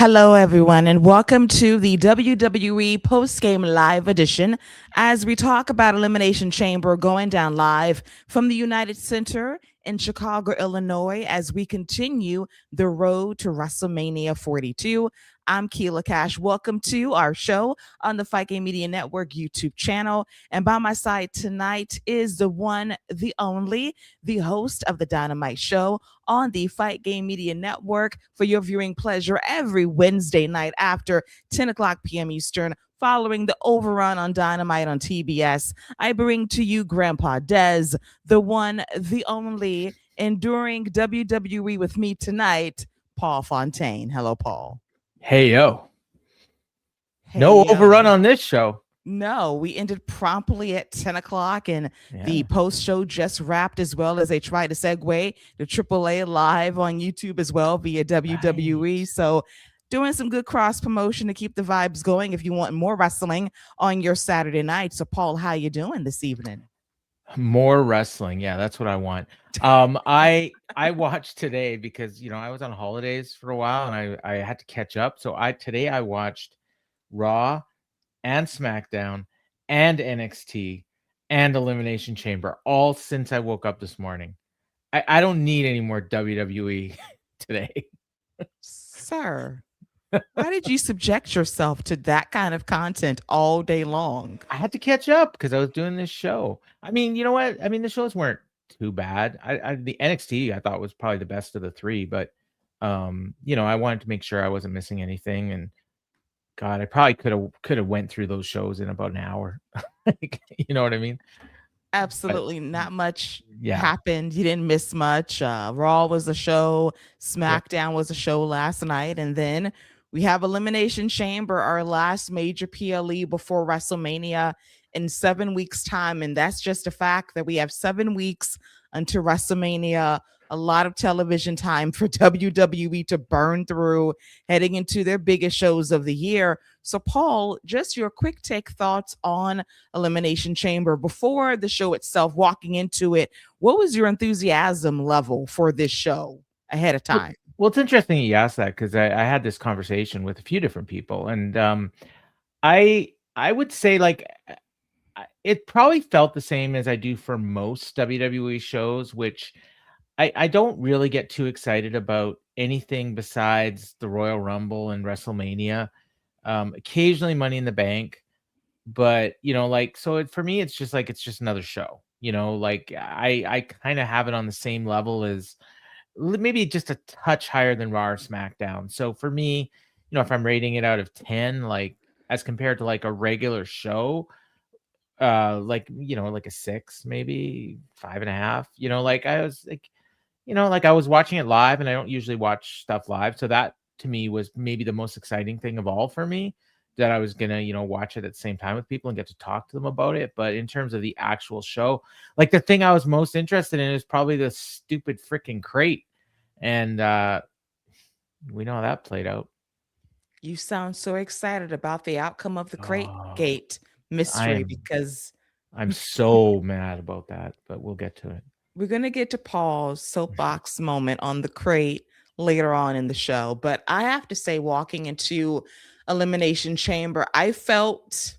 Hello, everyone, and welcome to the WWE Post Game Live edition as we talk about Elimination Chamber going down live from the United Center in Chicago, Illinois, as we continue the road to WrestleMania 42. I'm Keila Cash. Welcome to our show on the Fight Game Media Network YouTube channel. And by my side tonight is the one, the only, the host of the Dynamite Show on the Fight Game Media Network for your viewing pleasure every Wednesday night after 10 o'clock p.m. Eastern. Following the overrun on Dynamite on TBS, I bring to you Grandpa Dez, the one, the only, enduring WWE with me tonight, Paul Fontaine. Hello, Paul. Hey, yo. Hey, no yo. overrun on this show. No, we ended promptly at 10 o'clock, and the post show just wrapped, as well as they tried to segue to AAA live on YouTube as well via WWE. Nice. So doing some good cross promotion to keep the vibes going if you want more wrestling on your Saturday night. So Paul, how you doing this evening? More wrestling. Yeah, that's what I want. I watched today because, I was on holidays for a while and I had to catch up. So today I watched Raw and SmackDown and NXT and Elimination Chamber, all since I woke up this morning. I don't need any more WWE today. Sir, why did you subject yourself to that kind of content all day long? I had to catch up because I was doing this show. I mean, you know what? I mean, the shows weren't too bad. The NXT I thought was probably the best of the three, but I wanted to make sure I wasn't missing anything. And God, I probably could have went through those shows in about an hour. You know what I mean? Absolutely, not much happened. You didn't miss much. Raw was a show. SmackDown was a show last night, and then we have Elimination Chamber, our last major PLE before WrestleMania in 7 weeks' time. And that's just a fact that we have 7 weeks until WrestleMania. A lot of television time for WWE to burn through heading into their biggest shows of the year. So, Paul, just your quick take thoughts on Elimination Chamber before the show itself, walking into it. What was your enthusiasm level for this show ahead of time? Well, it's interesting you asked that because I had this conversation with a few different people, and I would say it probably felt the same as I do for most WWE shows, which I don't really get too excited about anything besides the Royal Rumble and WrestleMania. Occasionally Money in the Bank, but for me it's just another show. I kind of have it on the same level as maybe just a touch higher than Raw or SmackDown. So for me, if I'm rating it out of 10, as compared to a regular show, a 6, maybe 5.5. I was watching it live, and I don't usually watch stuff live, so that to me was maybe the most exciting thing of all for me, that I was gonna watch it at the same time with people and get to talk to them about it. But in terms of the actual show, the thing I was most interested in is probably the stupid freaking crate, and we know how that played out. You sound so excited about the outcome of the crate gate mystery because I'm so mad about that, but we'll get to it. We're going to get to Paul's soapbox moment on the crate later on in the show. But I have to say, walking into Elimination Chamber, I felt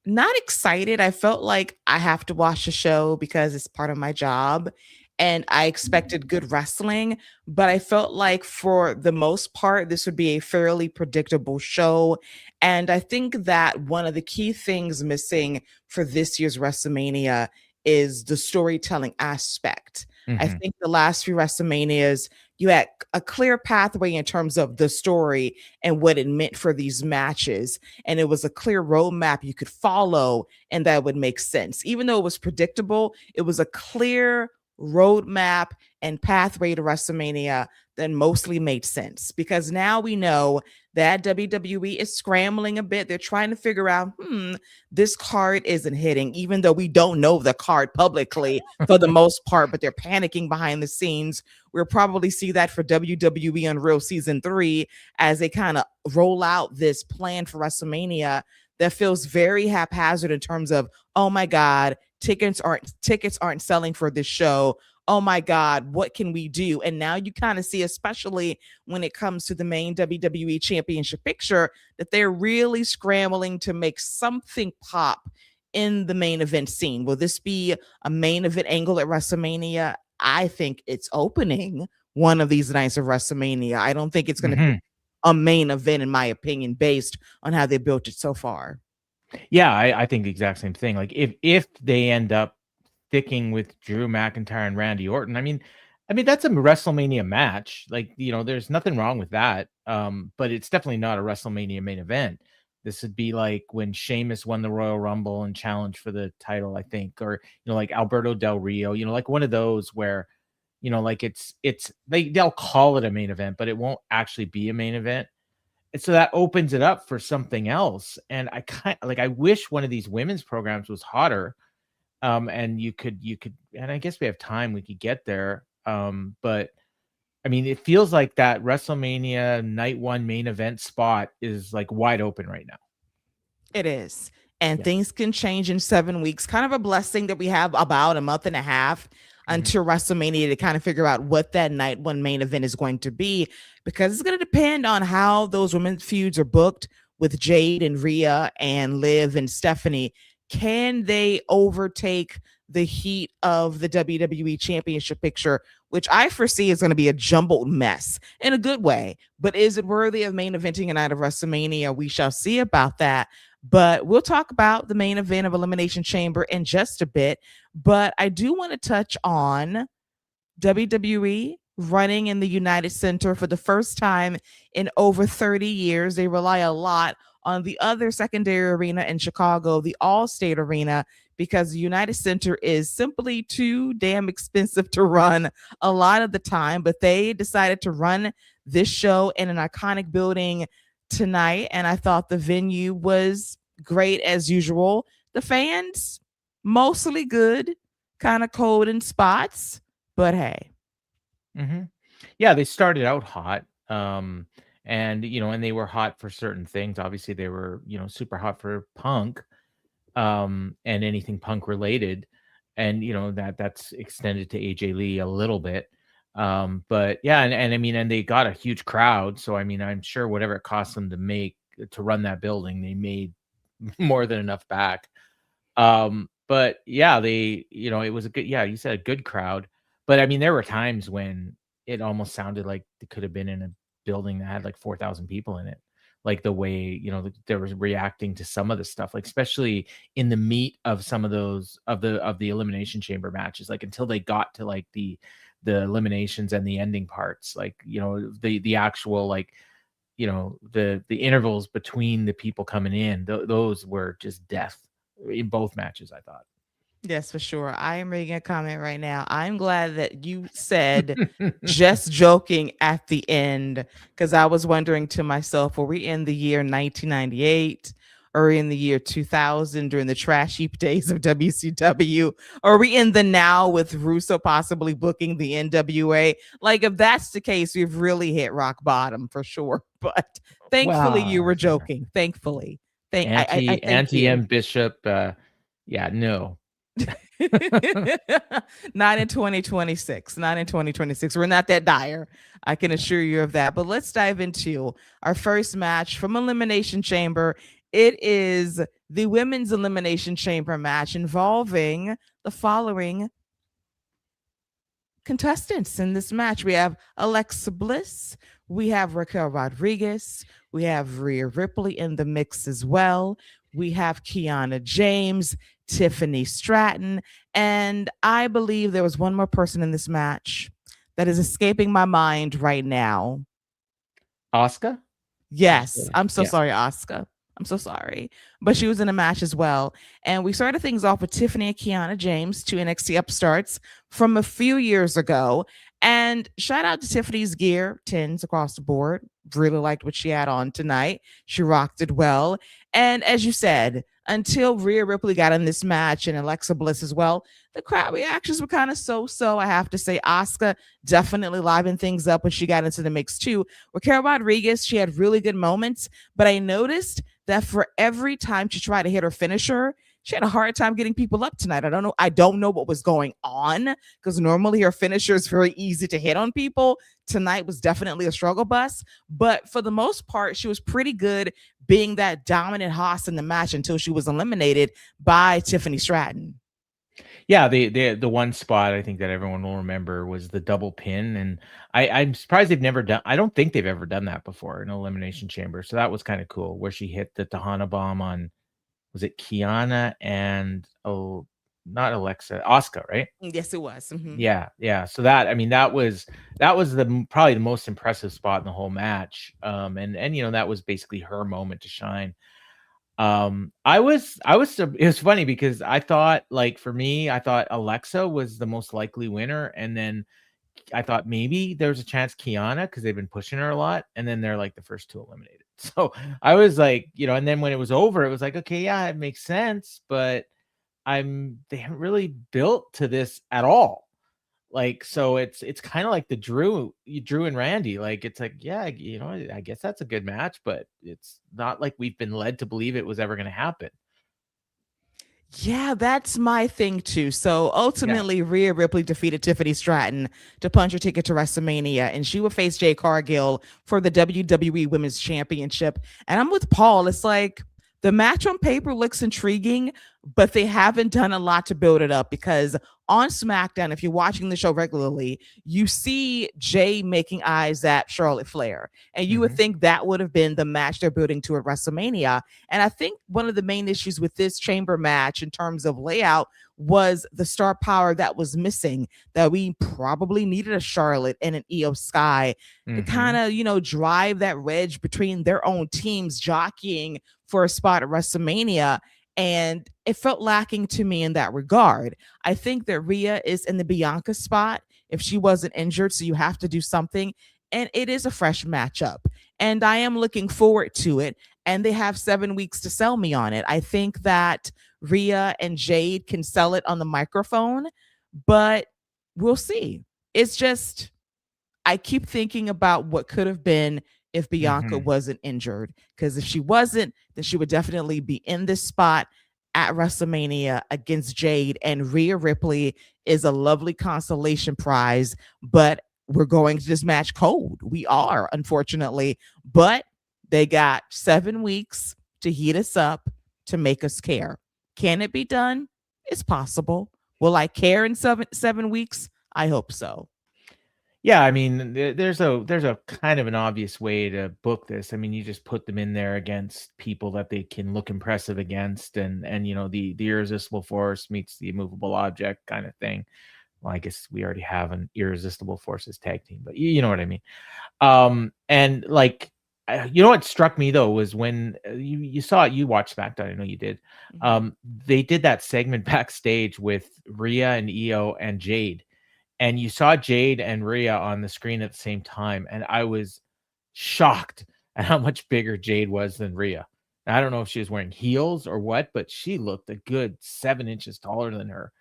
not excited. I felt like I have to watch the show because it's part of my job. And I expected good wrestling, but I felt like for the most part, this would be a fairly predictable show. And I think that one of the key things missing for this year's WrestleMania is the storytelling aspect. Mm-hmm. I think the last few WrestleManias, you had a clear pathway in terms of the story and what it meant for these matches. And it was a clear roadmap you could follow, and that would make sense. Even though it was predictable, it was a clear roadmap and pathway to WrestleMania that mostly made sense, because now we know that WWE is scrambling a bit. They're trying to figure out, this card isn't hitting, even though we don't know the card publicly for the most part, but they're panicking behind the scenes. We'll probably see that for WWE Unreal Season 3 as they kind of roll out this plan for WrestleMania that feels very haphazard in terms of, oh my God, tickets aren't selling for this show. oh my God, what can we do? And now you kind of see, especially when it comes to the main WWE Championship picture, that they're really scrambling to make something pop in the main event scene. Will this be a main event angle at WrestleMania? I think it's opening one of these nights of WrestleMania. I don't think it's going to be a main event, in my opinion, based on how they built it so far. Yeah, I think the exact same thing. Like if they end up sticking with Drew McIntyre and Randy Orton, I mean that's a WrestleMania match. Like, there's nothing wrong with that. But it's definitely not a WrestleMania main event. This would be like when Sheamus won the Royal Rumble and challenged for the title, I think, or like Alberto Del Rio, like one of those where, like they'll call it a main event, but it won't actually be a main event. And so that opens it up for something else. And I wish one of these women's programs was hotter. And you could, and I guess we have time, we could get there. But I mean, it feels like that WrestleMania night one main event spot is like wide open right now. It is. And things can change in 7 weeks. Kind of a blessing that we have about a month and a half until WrestleMania to kind of figure out what that night one main event is going to be, because it's going to depend on how those women's feuds are booked with Jade and Rhea and Liv and Stephanie. Can they overtake the heat of the WWE Championship picture, which I foresee is going to be a jumbled mess in a good way? But is it worthy of main eventing a night of WrestleMania? We shall see about that. But we'll talk about the main event of Elimination Chamber in just a bit. But I do want to touch on WWE running in the United Center for the first time in over 30 years. They rely a lot on the other secondary arena in Chicago, the Allstate Arena, because the United Center is simply too damn expensive to run a lot of the time. But they decided to run this show in an iconic building tonight, and I thought the venue was great as usual. The fans, mostly good, kind of cold in spots, but hey. Yeah, they started out hot. And they were hot for certain things. Obviously, they were, super hot for Punk, and anything Punk related. And, that's extended to AJ Lee a little bit. But yeah, and I mean, and they got a huge crowd. So, I mean, I'm sure whatever it cost them to run that building, they made more than enough back. But yeah, it was a good, yeah, you said a good crowd. But I mean, there were times when it almost sounded like it could have been in a building that had like 4,000 people in it. Like the way, there was reacting to some of the stuff, like especially in the meat of some of those of the Elimination Chamber matches, like until they got to like the eliminations and the ending parts, like, the actual, like, the intervals between the people coming in, those were just death in both matches, I thought. Yes, for sure. I am reading a comment right now. I'm glad that you said just joking at the end, because I was wondering to myself, were we in the year 1998? Or in the year 2000 during the trash heap days of WCW? Or are we in the now with Russo possibly booking the NWA? Like, if that's the case, we've really hit rock bottom for sure. But thankfully, you were joking. Thankfully. Anti-M Bishop. Yeah, no. Not in 2026. Not in 2026. We're not that dire. I can assure you of that. But let's dive into our first match from Elimination Chamber. It is the Women's Elimination Chamber match involving the following contestants in this match. We have Alexa Bliss, we have Raquel Rodriguez, we have Rhea Ripley in the mix as well. We have Kiana James, Tiffany Stratton, and I believe there was one more person in this match that is escaping my mind right now. Asuka? Yes. I'm so sorry, Asuka. I'm so sorry. But she was in a match as well. And we started things off with Tiffany and Kiana James, two NXT upstarts from a few years ago. And shout out to Tiffany's gear, 10s across the board. Really liked what she had on tonight. She rocked it well. And as you said, until Rhea Ripley got in this match and Alexa Bliss as well, the crowd reactions were kind of so-so. I have to say, Asuka definitely livened things up when she got into the mix too. Raquel Rodriguez, she had really good moments, but I noticed that for every time she tried to hit her finisher, she had a hard time getting people up tonight. I don't know what was going on, because normally her finisher is very easy to hit on people. Tonight was definitely a struggle bus, but for the most part, she was pretty good being that dominant hoss in the match until she was eliminated by Tiffany Stratton. Yeah, the one spot I think that everyone will remember was the double pin, and I'm surprised they've never done. I don't think they've ever done that before in Elimination Chamber. So that was kind of cool, where she hit the Tahana bomb on, was it Kiana and, oh, not Alexa, Asuka, right? Yes, it was. Yeah, yeah. So that, I mean, that was probably the most impressive spot in the whole match. And that was basically her moment to shine. It was funny because I thought, like, for me, I thought Alexa was the most likely winner, and then I thought maybe there's a chance Kiana, because they've been pushing her a lot, and then they're like the first two eliminated. So I was like, and then when it was over, it was like, okay, yeah, it makes sense, but they haven't really built to this at all. Like, so it's kind of like the Drew and Randy. Like, it's like, yeah, I guess that's a good match, but it's not like we've been led to believe it was ever going to happen. Yeah, that's my thing too. So Yeah. ultimately, Rhea Ripley defeated Tiffany Stratton to punch her ticket to WrestleMania, and she would face Jade Cargill for the WWE Women's Championship. And I'm with Paul. It's like the match on paper looks intriguing, but they haven't done a lot to build it up, because on SmackDown, if you're watching the show regularly, you see Jay making eyes at Charlotte Flair. And you would think that would have been the match they're building to at WrestleMania. And I think one of the main issues with this chamber match in terms of layout was the star power that was missing, that we probably needed a Charlotte and an Io Sky to kind of, drive that wedge between their own teams jockeying for a spot at WrestleMania. And it felt lacking to me in that regard. I think that Rhea is in the Bianca spot if she wasn't injured, so you have to do something. And it is a fresh matchup. And I am looking forward to it. And they have 7 weeks to sell me on it. I think that Rhea and Jade can sell it on the microphone, but we'll see. It's just, I keep thinking about what could have been if Bianca wasn't injured. Because if she wasn't, then she would definitely be in this spot at WrestleMania against Jade. And Rhea Ripley is a lovely consolation prize, but we're going to this match cold. We are, unfortunately, but they got 7 weeks to heat us up, to make us care. Can it be done? It's possible. Will I care in 7 weeks? I hope so. Yeah, I mean, there's a kind of an obvious way to book this. I mean, you just put them in there against people that they can look impressive against, and the irresistible force meets the immovable object kind of thing. Well, I guess we already have an irresistible forces tag team, but you know what I mean. And like, what struck me though was when you saw it, you watched SmackDown, I know you did. They did that segment backstage with Rhea and Io and Jade. And you saw Jade and Rhea on the screen at the same time. And I was shocked at how much bigger Jade was than Rhea. I don't know if she was wearing heels or what, but she looked a good 7 inches taller than her.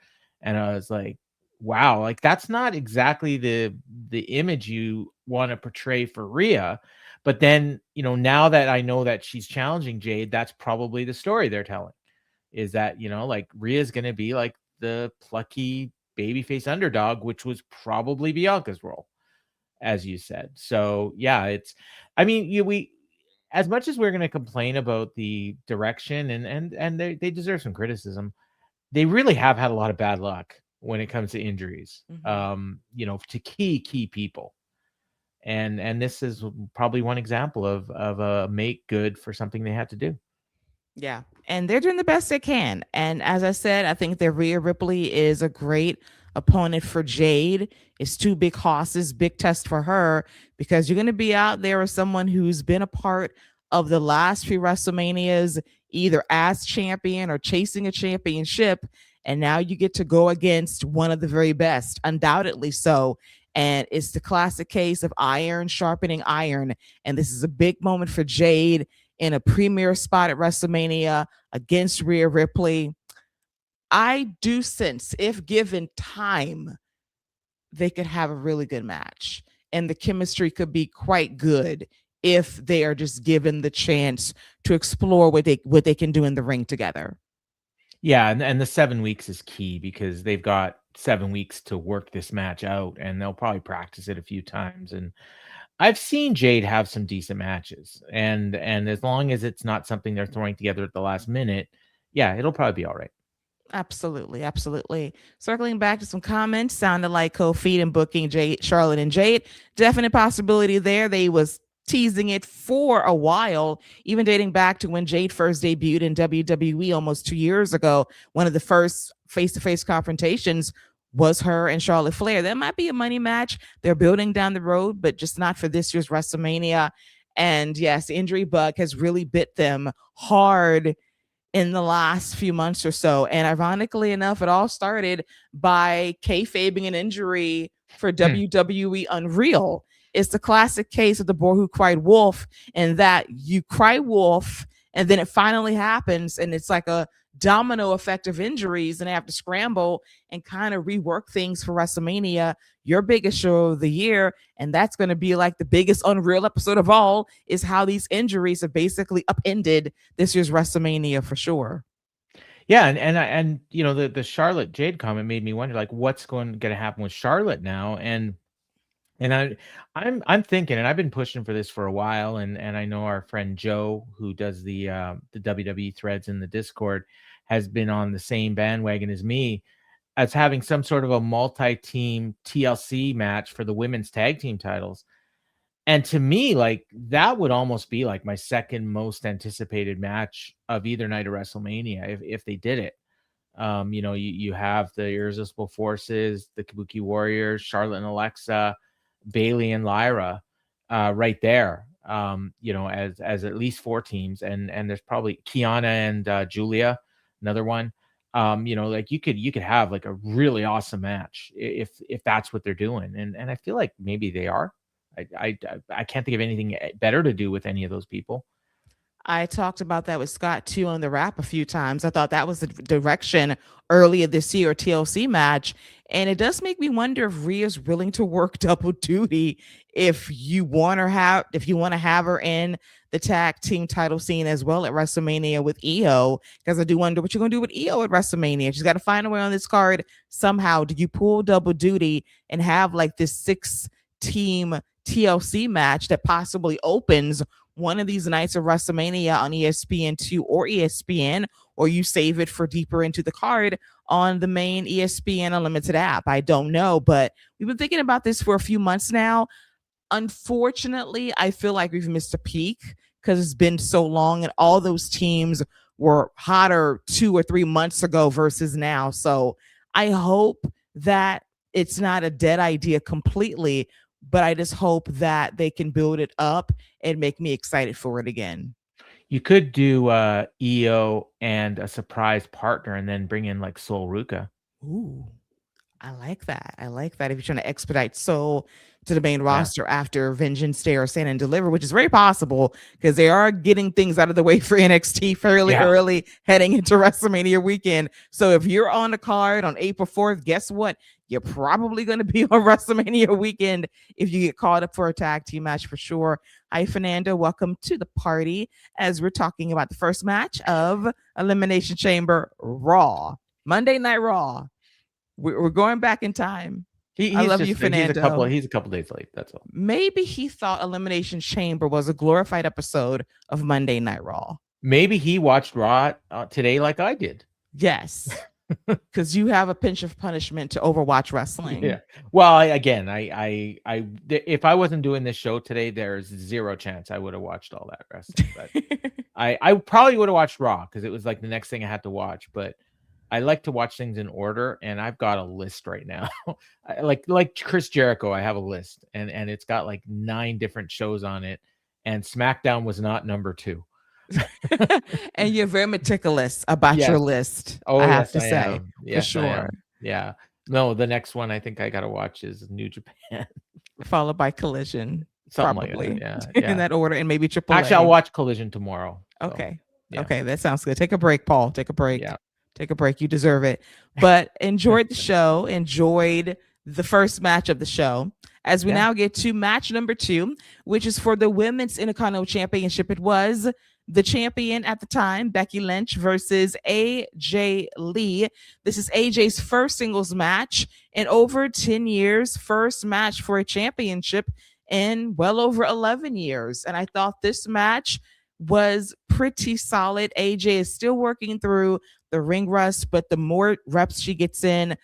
And I was like, wow, like that's not exactly the image you want to portray for Rhea. But then, now that I know that she's challenging Jade, that's probably the story they're telling, is that, like Rhea's going to be like the plucky babyface underdog, which was probably Bianca's role, as you said. So yeah, we, as much as we're going to complain about the direction, and they deserve some criticism, they really have had a lot of bad luck when it comes to injuries, to key people. And this is probably one example of a make good for something they had to do. Yeah. And they're doing the best they can. And as I said, I think that Rhea Ripley is a great opponent for Jade. It's 2 big horses, big test for her, because you're going to be out there with someone who's been a part of the last few WrestleManias, either as champion or chasing a championship. And now you get to go against one of the very best, undoubtedly so. And it's the classic case of iron sharpening iron. And this is a big moment for Jade in a premier spot at WrestleMania against Rhea Ripley. I do sense, if given time, they could have a really good match, and the chemistry could be quite good if they are just given the chance to explore what they can do in the ring together. Yeah, and the 7 weeks is key because they've got 7 weeks to work this match out, and they'll probably practice it a few times, and I've seen Jade have some decent matches, and as long as it's not something they're throwing together at the last minute, yeah, it'll probably be all right. Absolutely, absolutely. Circling back to some comments, sounded like Kofi and booking Jade, Charlotte and Jade. Definite possibility there. They was teasing it for a while, even dating back to when Jade first debuted in WWE almost 2 years ago. One of the first face-to-face confrontations was her and Charlotte Flair. That might be a money match. They're building down the road, but just not for this year's WrestleMania. And yes, the injury bug has really bit them hard in the last few months or so. And ironically enough, it all started by kayfabing an injury for WWE Unreal. It's the classic case of the boy who cried wolf, and that you cry wolf, and then it finally happens, and it's like a domino effect of injuries, and they have to scramble and kind of rework things for WrestleMania, your biggest show of the year. And that's going to be like the biggest Unreal episode of all, is how these injuries have basically upended this year's WrestleMania for sure. Yeah, and you know, the Charlotte Jade comment made me wonder, like, what's going to happen with Charlotte now, and I'm thinking, and I've been pushing for this for a while, and I know our friend Joe, who does the WWE threads in the Discord, has been on the same bandwagon as me, as having some sort of a multi-team TLC match for the women's tag team titles. And to me, like, that would almost be like my second most anticipated match of either night of WrestleMania if they did it. You know, you have the Irresistible Forces, the Kabuki Warriors, Charlotte and Alexa, Bailey and Lyra, right there. You know, as at least 4 teams, and there's probably Kiana and Julia, another one. You know, like you could have like a really awesome match if that's what they're doing, and I feel like maybe they are. I can't think of anything better to do with any of those people. I talked about that with Scott too on the wrap a few times. I thought that was the direction earlier this year, TLC match. And it does make me wonder if Rhea's willing to work double duty if you want to have her in the tag team title scene as well at WrestleMania with Io. Because I do wonder what you're gonna do with Io at WrestleMania. She's got to find a way on this card somehow. Do you pull double duty and have like this 6-team TLC match that possibly opens one of these nights of WrestleMania on ESPN2 or ESPN, or you save it for deeper into the card on the main ESPN Unlimited app? I don't know, but we've been thinking about this for a few months now. Unfortunately, I feel like we've missed a peak because it's been so long, and all those teams were hotter 2 or 3 months ago versus now. So I hope that it's not a dead idea completely, but I just hope that they can build it up and make me excited for it again. You could do EO and a surprise partner, and then bring in like Sol Ruka. Ooh, I like that. I like that. If you're trying to expedite Soul to the main roster after Vengeance Day or Stand and Deliver, which is very possible because they are getting things out of the way for NXT fairly early heading into WrestleMania weekend. So if you're on the card on April 4th, guess what? You're probably going to be on WrestleMania weekend if you get called up for a tag team match for sure. Hi, Fernando. Welcome to the party as we're talking about the first match of Elimination Chamber Raw. Monday Night Raw. We're going back in time. I love you, Fernando. He's a couple days late. That's all. Maybe he thought Elimination Chamber was a glorified episode of Monday Night Raw. Maybe he watched Raw today like I did. Yes. Because you have a pinch of punishment to Overwatch wrestling. Yeah. Well, if I wasn't doing this show today, there's zero chance I would have watched all that wrestling. But I probably would have watched Raw because it was like the next thing I had to watch. But I like to watch things in order, and I've got a list right now. like Chris Jericho, I have a list, and it's got like 9 different shows on it, and SmackDown was not number 2. And you're very meticulous about your list. Oh, I have to say, for sure. Yeah. No, the next one I think I got to watch is New Japan, followed by Collision. Something probably like that. Yeah. In that order, and maybe Triple A. Actually, I'll watch Collision tomorrow. So, okay. Okay, that sounds good. Take a break, Paul. Take a break. Yeah. Take a break. You deserve it. But enjoyed the show. Enjoyed the first match of the show. As we now get to match number 2, which is for the Women's Intercontinental Championship. It was the champion at the time, Becky Lynch versus AJ Lee. This is AJ's first singles match in over 10 years, first match for a championship in well over 11 years. And I thought this match was pretty solid. AJ is still working through the ring rust, but the more reps she gets in,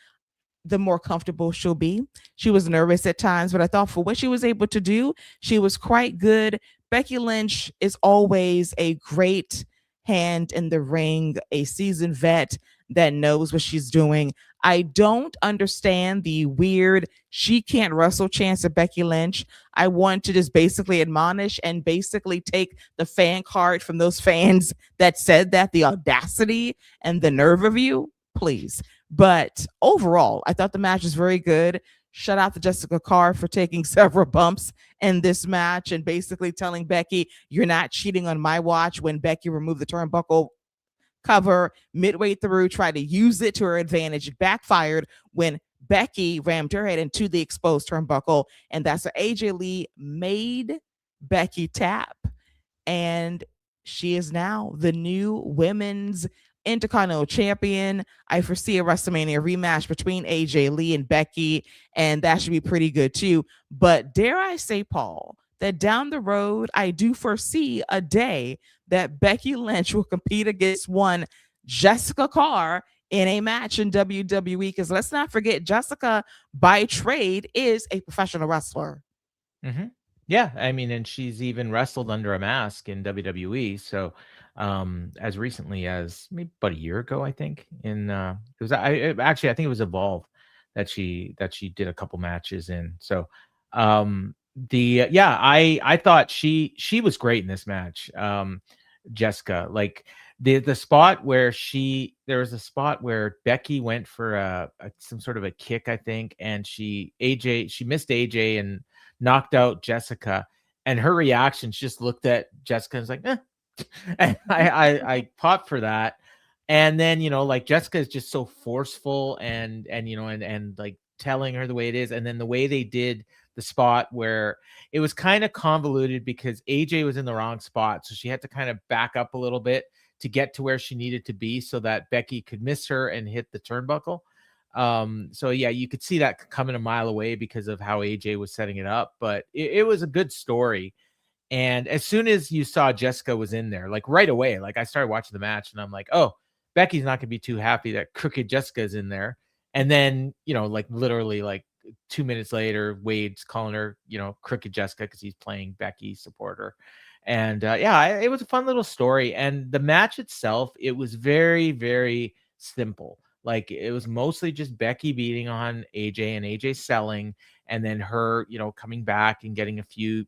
the more comfortable she'll be. She was nervous at times, but I thought for what she was able to do, she was quite good. Becky Lynch is always a great hand in the ring, a seasoned vet that knows what she's doing. I don't understand the weird she can't wrestle chance of Becky Lynch. I want to just basically admonish and basically take the fan card from those fans that said that, the audacity and the nerve of you, please. But overall, I thought the match was very good. Shout out to Jessica Carr for taking several bumps in this match and basically telling Becky, you're not cheating on my watch, when Becky removed the turnbuckle cover midway through, tried to use it to her advantage. It backfired when Becky rammed her head into the exposed turnbuckle. And that's what AJ Lee made Becky tap. And she is now the new women's Intercontinental Champion. I foresee a WrestleMania rematch between AJ Lee and Becky, and that should be pretty good too. But dare I say, Paul, that down the road, I do foresee a day that Becky Lynch will compete against one Jessica Carr in a match in WWE. Because let's not forget, Jessica by trade is a professional wrestler. Mm-hmm. Yeah, I mean, and she's even wrestled under a mask in WWE. So, as recently as maybe about a year ago, I think. It was actually, I think it was Evolve that she did a couple matches in. So, I thought she was great in this match. Jessica, like the spot where there was a spot where Becky went for some sort of a kick, I think, and she missed AJ and knocked out Jessica, and her reaction, she just looked at Jessica and was like, eh. And I popped for that. And then, like, Jessica is just so forceful and like telling her the way it is. And then the way they did the spot where it was kind of convoluted because AJ was in the wrong spot. So she had to kind of back up a little bit to get to where she needed to be so that Becky could miss her and hit the turnbuckle. So yeah, you could see that coming a mile away because of how AJ was setting it up, but it was a good story. And as soon as you saw Jessica was in there, like right away, like I started watching the match and I'm like, oh, Becky's not gonna be too happy that crooked Jessica's in there. And then, like literally like 2 minutes later, Wade's calling her, crooked Jessica because he's playing Becky's supporter. And it was a fun little story. And the match itself, it was very, very simple. Like it was mostly just Becky beating on AJ and AJ selling, and then her, coming back and getting a few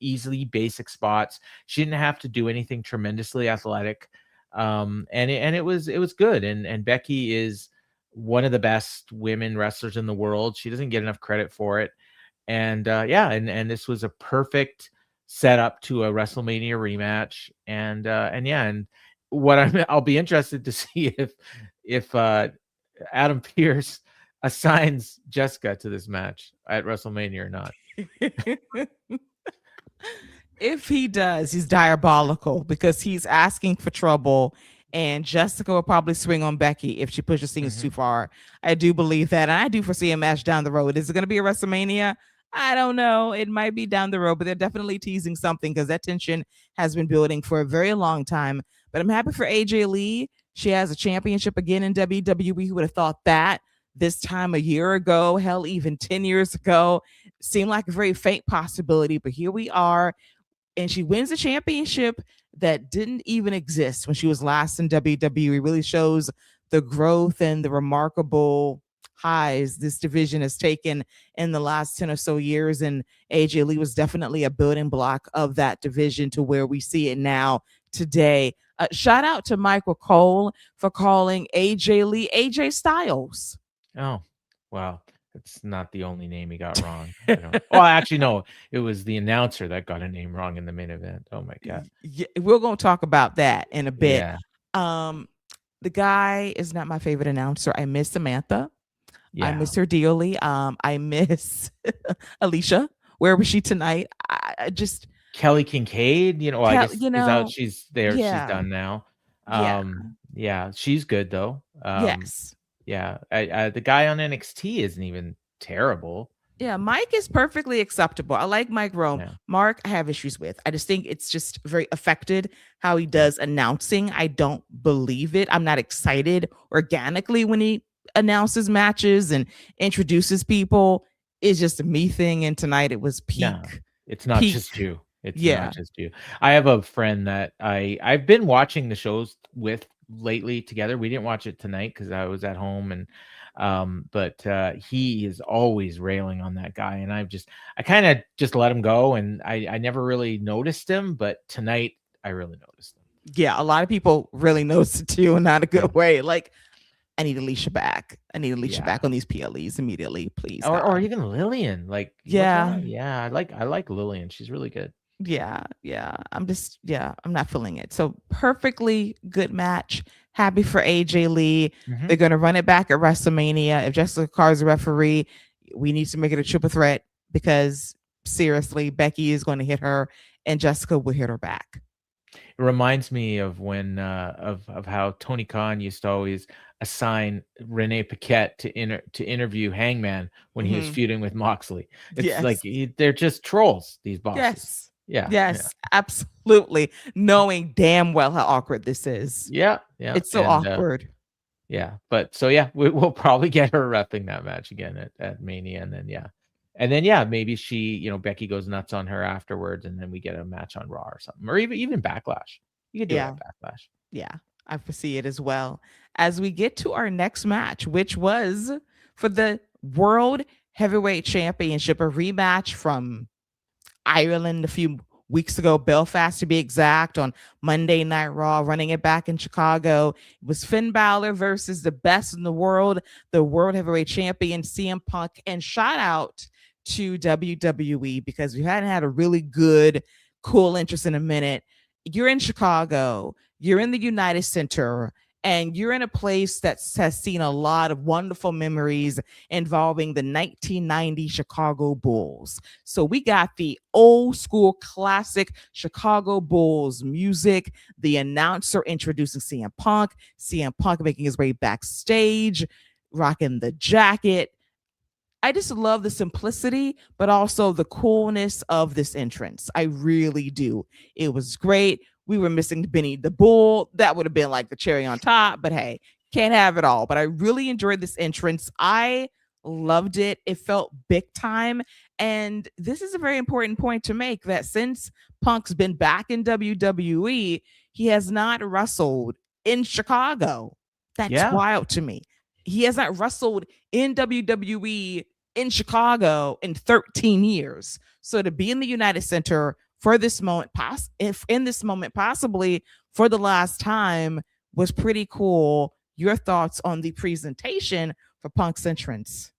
easily basic spots. She didn't have to do anything tremendously athletic. And it was good. And Becky is one of the best women wrestlers in the world. She doesn't get enough credit for it. And and this was a perfect setup to a WrestleMania rematch. And what I'll be interested to see if Adam Pearce assigns Jessica to this match at WrestleMania or not. If he does, he's diabolical because he's asking for trouble, and Jessica will probably swing on Becky if she pushes things too far. I do believe that. And I do foresee a match down the road. Is it going to be a WrestleMania? I don't know. It might be down the road, but they're definitely teasing something because that tension has been building for a very long time. But I'm happy for AJ Lee. She has a championship again in WWE. Who would have thought that this time a year ago, hell, even 10 years ago, seemed like a very faint possibility. But here we are. And she wins a championship that didn't even exist when she was last in WWE. Really shows the growth and the remarkable highs this division has taken in the last 10 or so years. And AJ Lee was definitely a building block of that division to where we see it now today. Shout out to Michael Cole for calling AJ Lee AJ Styles. Oh, wow. That's not the only name he got wrong. Well, actually, no. It was the announcer that got a name wrong in the main event. Oh my God. Yeah, we're going to talk about that in a bit. Yeah. The guy is not my favorite announcer. I miss Samantha. Yeah. I miss her dearly. I miss Alicia. Where was she tonight? I just Kelly Kincaid, you know, well, I guess You is out. know, She's there. She's yeah, done now. yeah, Yeah, she's good though. yes. Yeah, the guy on NXT isn't even terrible. Yeah, Mike is perfectly acceptable. I like Mike Rome. Yeah, Mark, I have issues with. I just think it's just very affected how he yeah, does announcing. I don't believe it. I'm not excited organically when he announces matches and introduces people. It's just a me thing. And tonight it was no, peak, it's not peak. just you. It's not Yeah. just you. I have a friend that I've been watching the shows with lately together. We didn't watch it tonight because I was at home, and but he is always railing on that guy, and I kind of just let him go, and I never really noticed him, but tonight I really noticed him. Yeah. A lot of people really notice it too, and not a Yeah, good way. Like, I need Alicia back. I need Alicia yeah. back on these PLEs immediately, please, Or God. even Lillian. Like, what's going Yeah. on? Yeah, I like Lillian. She's really good. Yeah, yeah. I'm not feeling it. So perfectly good match. Happy for AJ Lee. Hmm. They're gonna run it back at WrestleMania. If Jessica Carr's a referee, we need to make it a triple threat because seriously, Becky is going to hit her and Jessica will hit her back. It reminds me of when of how Tony Khan used to always assign Renee Paquette to interview Hangman when he was Mhm. feuding with Moxley. It's like Yes. they're just trolls, these bosses. Yes. Yeah, yeah, Yes, absolutely. Knowing damn well how awkward this is. yeah, yeah, It's so awkward. yeah. But so yeah, we'll probably get her repping that match again at Mania, and then yeah, maybe Becky goes nuts on her afterwards, and then we get a match on Raw or something, or even Backlash. You could do it Yeah. at Backlash. Yeah, I foresee it as well. As we get to our next match, which was for the World Heavyweight Championship, a rematch from Ireland a few weeks ago, Belfast to be exact, on Monday Night Raw, running it back in Chicago. It was Finn Balor versus the best in the World Heavyweight Champion, CM Punk. And shout out to WWE because we hadn't had a really good, cool interest in a minute. You're in Chicago, you're in the United Center, and you're in a place that has seen a lot of wonderful memories involving the 1990 Chicago Bulls. So we got the old school classic Chicago Bulls music, the announcer introducing CM Punk making his way backstage, rocking the jacket. I just love the simplicity, but also the coolness of this entrance. I really do. It was great. We were missing Benny the Bull. That would have been like the cherry on top, but hey, can't have it all. But I really enjoyed this entrance. I loved it. It felt big time. And this is a very important point to make that since Punk's been back in WWE, he has not wrestled in Chicago. That's Yeah, wild to me. He has not wrestled in WWE in Chicago in 13 years. So to be in the United Center for this moment, if in this moment, possibly for the last time, was pretty cool. Your thoughts on the presentation for Punk's entrance?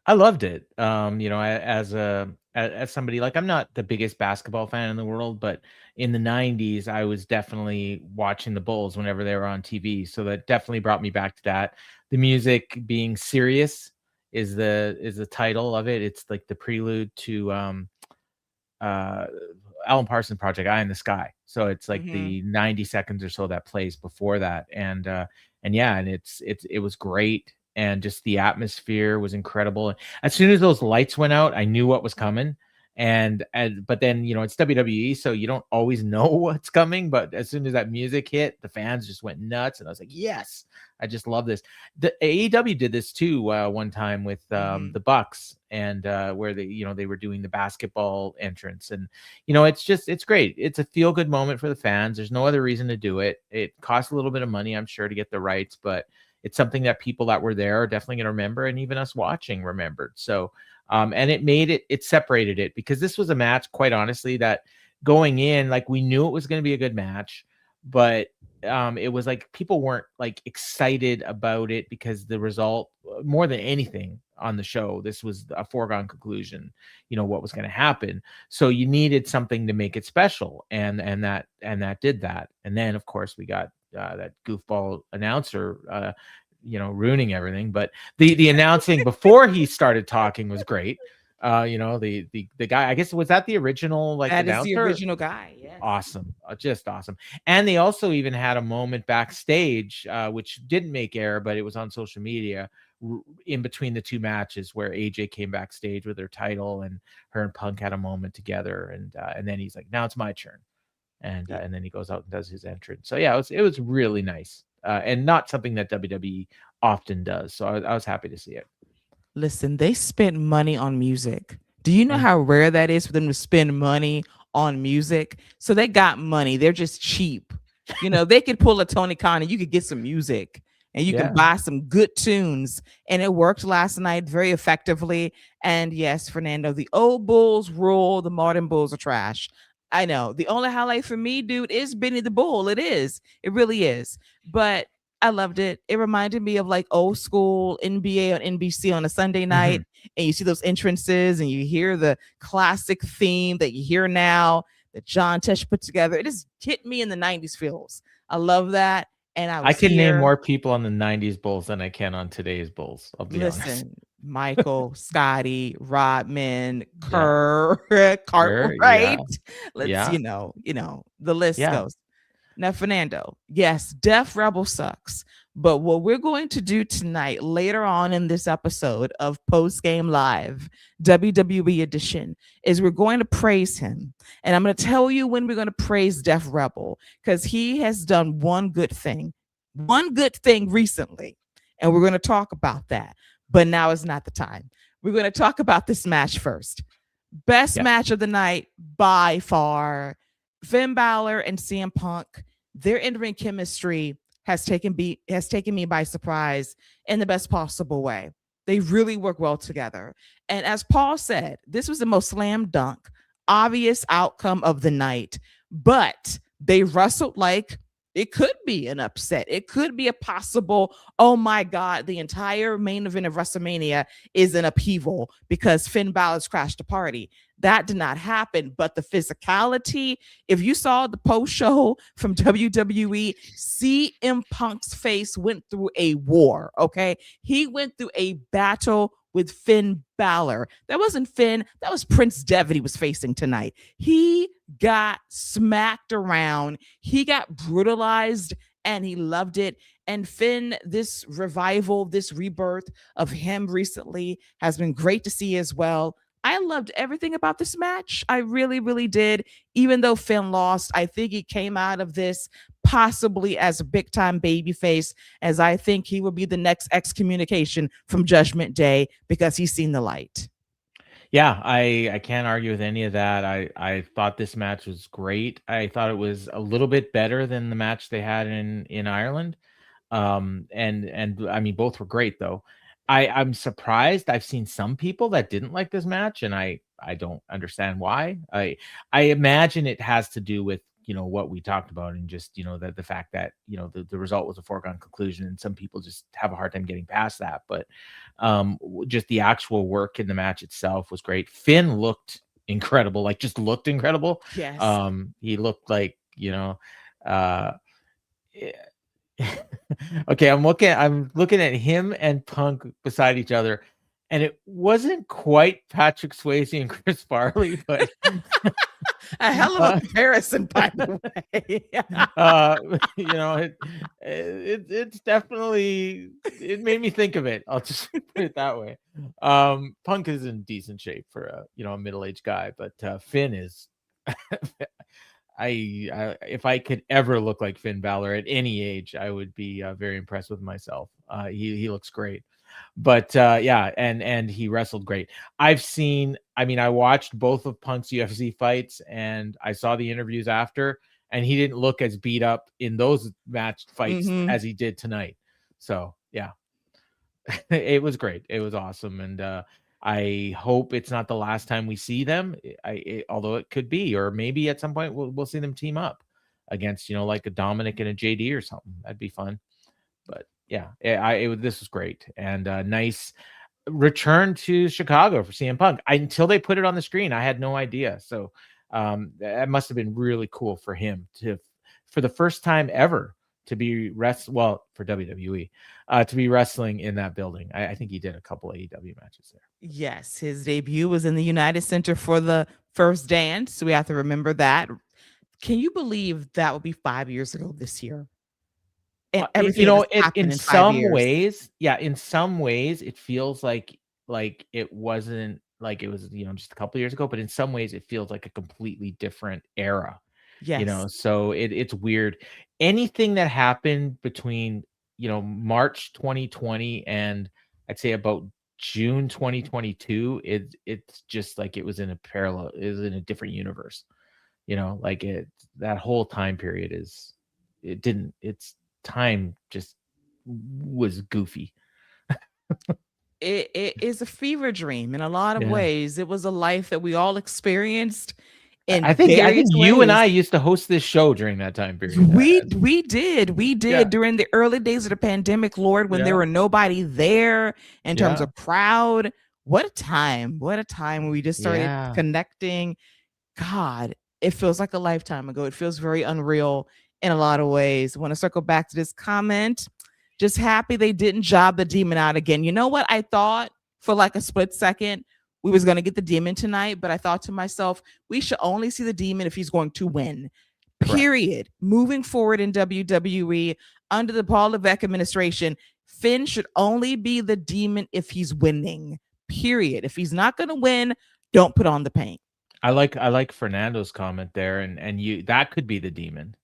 I loved it. As somebody, like, I'm not the biggest basketball fan in the world, but in the 90s, I was definitely watching the Bulls whenever they were on TV. So that definitely brought me back to that. The music being serious is the title of it. It's like the prelude to uh Alan Parsons Project, Eye in the Sky. So it's like Mm-hmm. the 90 seconds or so that plays before that. And yeah, and it was great. And just the atmosphere was incredible. As soon as those lights went out, I knew what was coming. And but then it's WWE, so you don't always know what's coming. But as soon as that music hit, the fans just went nuts, and I was like, "Yes, I just love this." The AEW did this too one time with Mm-hmm. the Bucks, and where they were doing the basketball entrance, and it's great. It's a feel good moment for the fans. There's no other reason to do it. It costs a little bit of money, I'm sure, to get the rights, but it's something that people that were there are definitely going to remember, and even us watching remembered. So, and it separated it, because this was a match, quite honestly, that going in, like, we knew it was going to be a good match, but it was like people weren't like excited about it because the result, more than anything on the show, this was a foregone conclusion, what was going to happen. So you needed something to make it special, and that did that. And then, of course, we got that goofball announcer ruining everything. But the announcing before he started talking was great. The guy, I guess, was that the original like That is the announcer? original guy. Yes. Awesome, just awesome. And they also even had a moment backstage, which didn't make air, but it was on social media in between the two matches where AJ came backstage with her title, and her and Punk had a moment together, and then he's like, "Now it's my turn," and then he goes out and does his entrance. So yeah, it was really nice, and not something that WWE often does. So I was happy to see it. Listen, they spent money on music. Do you know Mm. how rare that is for them to spend money on music? So they got money. They're just cheap. They could pull a Tony Khan and you could get some music and you Yeah. can buy some good tunes. And it worked last night very effectively. And yes, Fernando, the old Bulls rule, the modern Bulls are trash. I know. The only highlight for me, dude, is Benny the Bull. It is. It really is. But I loved it. It reminded me of like old school NBA on NBC on a Sunday night. And you see those entrances and you hear the classic theme that you hear now that John Tesh put together. It just hit me in the 90s feels. I love that. And I was can name here. more people on the 90s Bulls than I can on today's Bulls. I'll be honest. Listen, Michael, Scotty, Rodman, Yeah. Kerr, Cartwright. Let's, Yeah. the list Yeah. goes. Now, Fernando, yes, Def Rebel sucks. But what we're going to do tonight, later on in this episode of Post Game Live, WWE Edition, is we're going to praise him. And I'm going to tell you when we're going to praise Def Rebel, because he has done one good thing recently. And we're going to talk about that. But now is not the time. We're going to talk about this match first. Best match of the night by far. Finn Balor and CM Punk, their in-ring chemistry has taken me by surprise in the best possible way. They really work well together. And as Paul said, this was the most slam dunk, obvious outcome of the night. But they wrestled like it could be an upset. It could be a possible, oh my God, the entire main event of WrestleMania is an upheaval because Finn Balor's crashed the party. That did not happen. But the physicality, if you saw the post show from WWE, CM Punk's face went through a war. Okay. He went through a battle with Finn Balor. That wasn't Finn. That was Prince Devitt he was facing tonight. He got smacked around. He got brutalized and he loved it. And Finn, this revival, this rebirth of him recently has been great to see as well. I loved everything about this match. I really, really did. Even though Finn lost, I think he came out of this possibly as a big time babyface, as I think he will be the next excommunication from Judgment Day because he's seen the light. Yeah, I can't argue with any of that. I thought this match was great. I thought it was a little bit better than the match they had in Ireland. And I mean, both were great though. I'm surprised. I've seen some people that didn't like this match, and I don't understand why. I imagine it has to do with what we talked about, and just the fact that the result was a foregone conclusion, and some people just have a hard time getting past that. But just the actual work in the match itself was great. Finn looked incredible, like just looked incredible. Yes. He looked like okay, I'm looking at him and Punk beside each other, and it wasn't quite Patrick Swayze and Chris Farley, but a hell of a comparison, by the way. It's definitely, it made me think of it. I'll just put it that way. Punk is in decent shape for a middle-aged guy, but Finn is. If I could ever look like Finn Balor at any age, I would be very impressed with myself. He looks great, but yeah, and he wrestled great. I watched both of Punk's UFC fights, and I saw the interviews after, and he didn't look as beat up in those match fights as he did tonight. So yeah, it was great. It was awesome, and I hope it's not the last time we see them. Although it could be, or maybe at some point we'll see them team up against like a Dominic and a JD or something. That'd be fun. But yeah, this was great, and nice return to Chicago for CM Punk. Until they put it on the screen, I had no idea. So that must have been really cool for him for the first time ever to be for WWE, to be wrestling in that building. I think he did a couple AEW matches there. Yes, his debut was in the United Center for the first dance. So we have to remember that. Can you believe that would be 5 years ago this year? And everything that has In happened in 5 years. in some ways, it feels like it wasn't like it was, just a couple years ago, but in some ways, it feels like a completely different era. Yes. So it's weird. Anything that happened between March 2020 and I'd say about June 2022, it's just like it was in a different universe. That whole time period it's time just was goofy. It is a fever dream in a lot of Yeah. ways. It was a life that we all experienced in I think various you and ways. I used to host this show during that time period. We did Yeah. during the early days of the pandemic, Lord, when there Yeah. were nobody there in terms Yeah. of crowd. What a time! What a time when we just started Yeah. connecting. God, it feels like a lifetime ago. It feels very unreal in a lot of ways. I want to circle back to this comment. Just happy they didn't job the demon out again. You know what? I thought for like a split second we was going to get the demon tonight, but I thought to myself, we should only see the demon if he's going to win. Correct. Period. Moving forward in WWE under the Paul Levesque administration, Finn should only be the demon if he's winning. Period. If he's not going to win, don't put on the paint. I like Fernando's comment there, and you that could be the demon.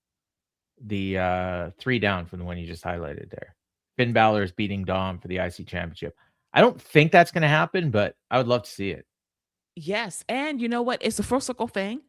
The 3 down from the one you just highlighted there. Finn Balor is beating Dom for the IC championship. I don't think that's going to happen, but I would love to see it. Yes, and you know what? It's a full circle thing.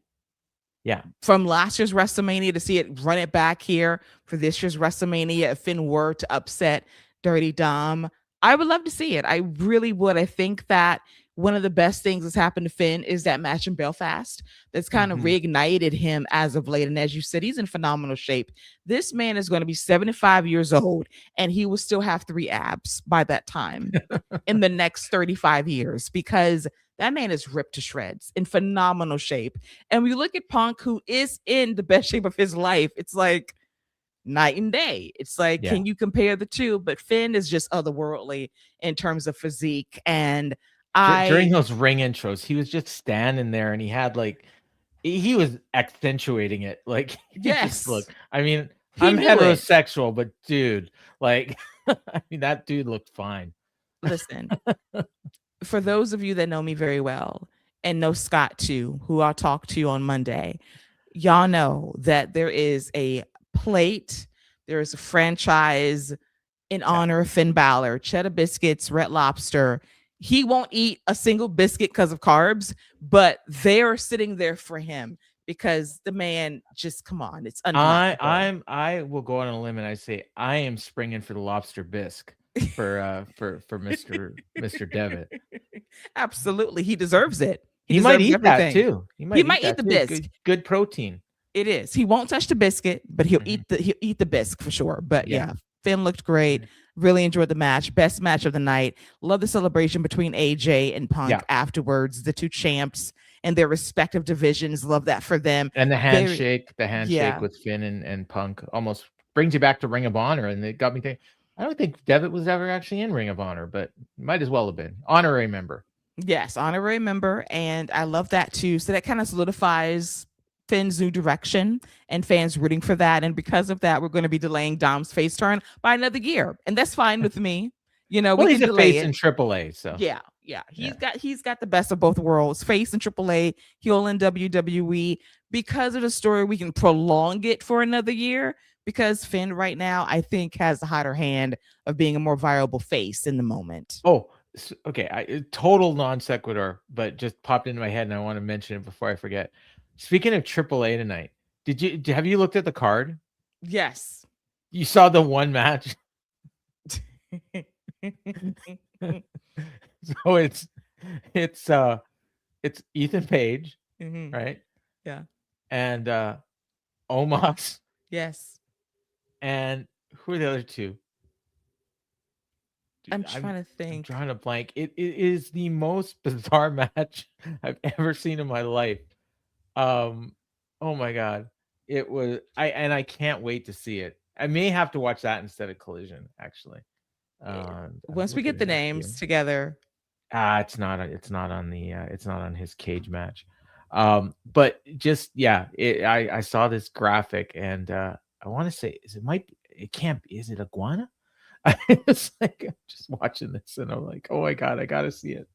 Yeah. From last year's WrestleMania to see it run it back here for this year's WrestleMania, if Finn were to upset Dirty Dom, I would love to see it. I really would. I think that one of the best things that's happened to Finn is that match in Belfast that's kind of reignited him as of late. And as you said, he's in phenomenal shape. This man is going to be 75 years old and he will still have 3 abs by that time in the next 35 years because that man is ripped to shreds, in phenomenal shape. And we look at Punk, who is in the best shape of his life. It's like night and day. It's like, can you compare the two? But Finn is just otherworldly in terms of physique. And during those ring intros, he was just standing there and he had he was accentuating it. Like, yes, look, I mean, I'm heterosexual, but dude, I mean, that dude looked fine. Listen, for those of you that know me very well and know Scott too, who I'll talk to on Monday, y'all know that there is a plate, there is a franchise in honor of Finn Balor, cheddar biscuits, Red Lobster. He won't eat a single biscuit because of carbs, but they're sitting there for him because the man just, come on, it's undeniable. I will go on a limb and I say I am springing for the lobster bisque for Mr. Devitt. Absolutely, he deserves it. He might eat that too. He might eat the bisque. Good protein. It is. He won't touch the biscuit, but he'll eat the bisque for sure. But yeah, Finn looked great. Really enjoyed the match. Best match of the night. Love the celebration between AJ and Punk afterwards. The two champs and their respective divisions. Love that for them. And the handshake, with Finn and Punk almost brings you back to Ring of Honor. And it got me thinking, I don't think Devitt was ever actually in Ring of Honor, but might as well have been. Honorary member. Yes, honorary member. And I love that too. So that kind of solidifies Finn's new direction and fans rooting for that. And because of that, we're going to be delaying Dom's face turn by another year. And that's fine with me. You know, well, we he's can a delay face it. in AAA. So he's got the best of both worlds. Face in AAA, heel in WWE. Because of the story, we can prolong it for another year because Finn right now, I think, has the hotter hand of being a more viable face in the moment. Oh, okay. Total non sequitur, but just popped into my head and I want to mention it before I forget. Speaking of AAA tonight, have you looked at the card? Yes. You saw the one match? So it's Ethan Page, right? Yeah. And Omos. Yes. And who are the other two? Dude, I'm trying to think. I'm trying to blank. It is the most bizarre match I've ever seen in my life. Oh my god, it was. I can't wait to see it. I may have to watch that instead of Collision, actually. Once we get the names together. It's not on the it's not on his cage match. But just I saw this graphic and I want to say it can't be, is it Iguana? It's like I'm just watching this and I'm like, oh my god, I gotta see it.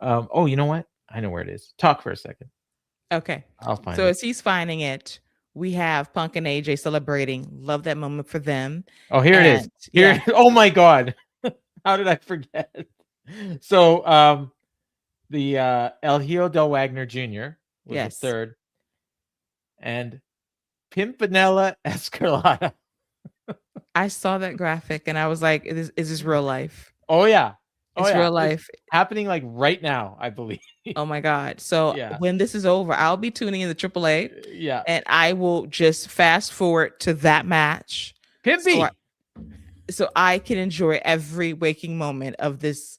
Oh, you know what? I know where it is. Talk for a second. Okay. I'll find so it. As he's finding it, we have Punk and AJ celebrating. Love that moment for them. Oh, here it is. Here. Yeah. Oh my god. How did I forget? So the El Hijo del Wagner Jr. was the third. And Pimpinella Escarlata. I saw that graphic and I was like, is this real life? Oh yeah. It's real life. It's happening like right now, I believe. Oh my God. So when this is over, I'll be tuning in the AAA. Yeah. And I will just fast forward to that match. Pimpy. So I can enjoy every waking moment of this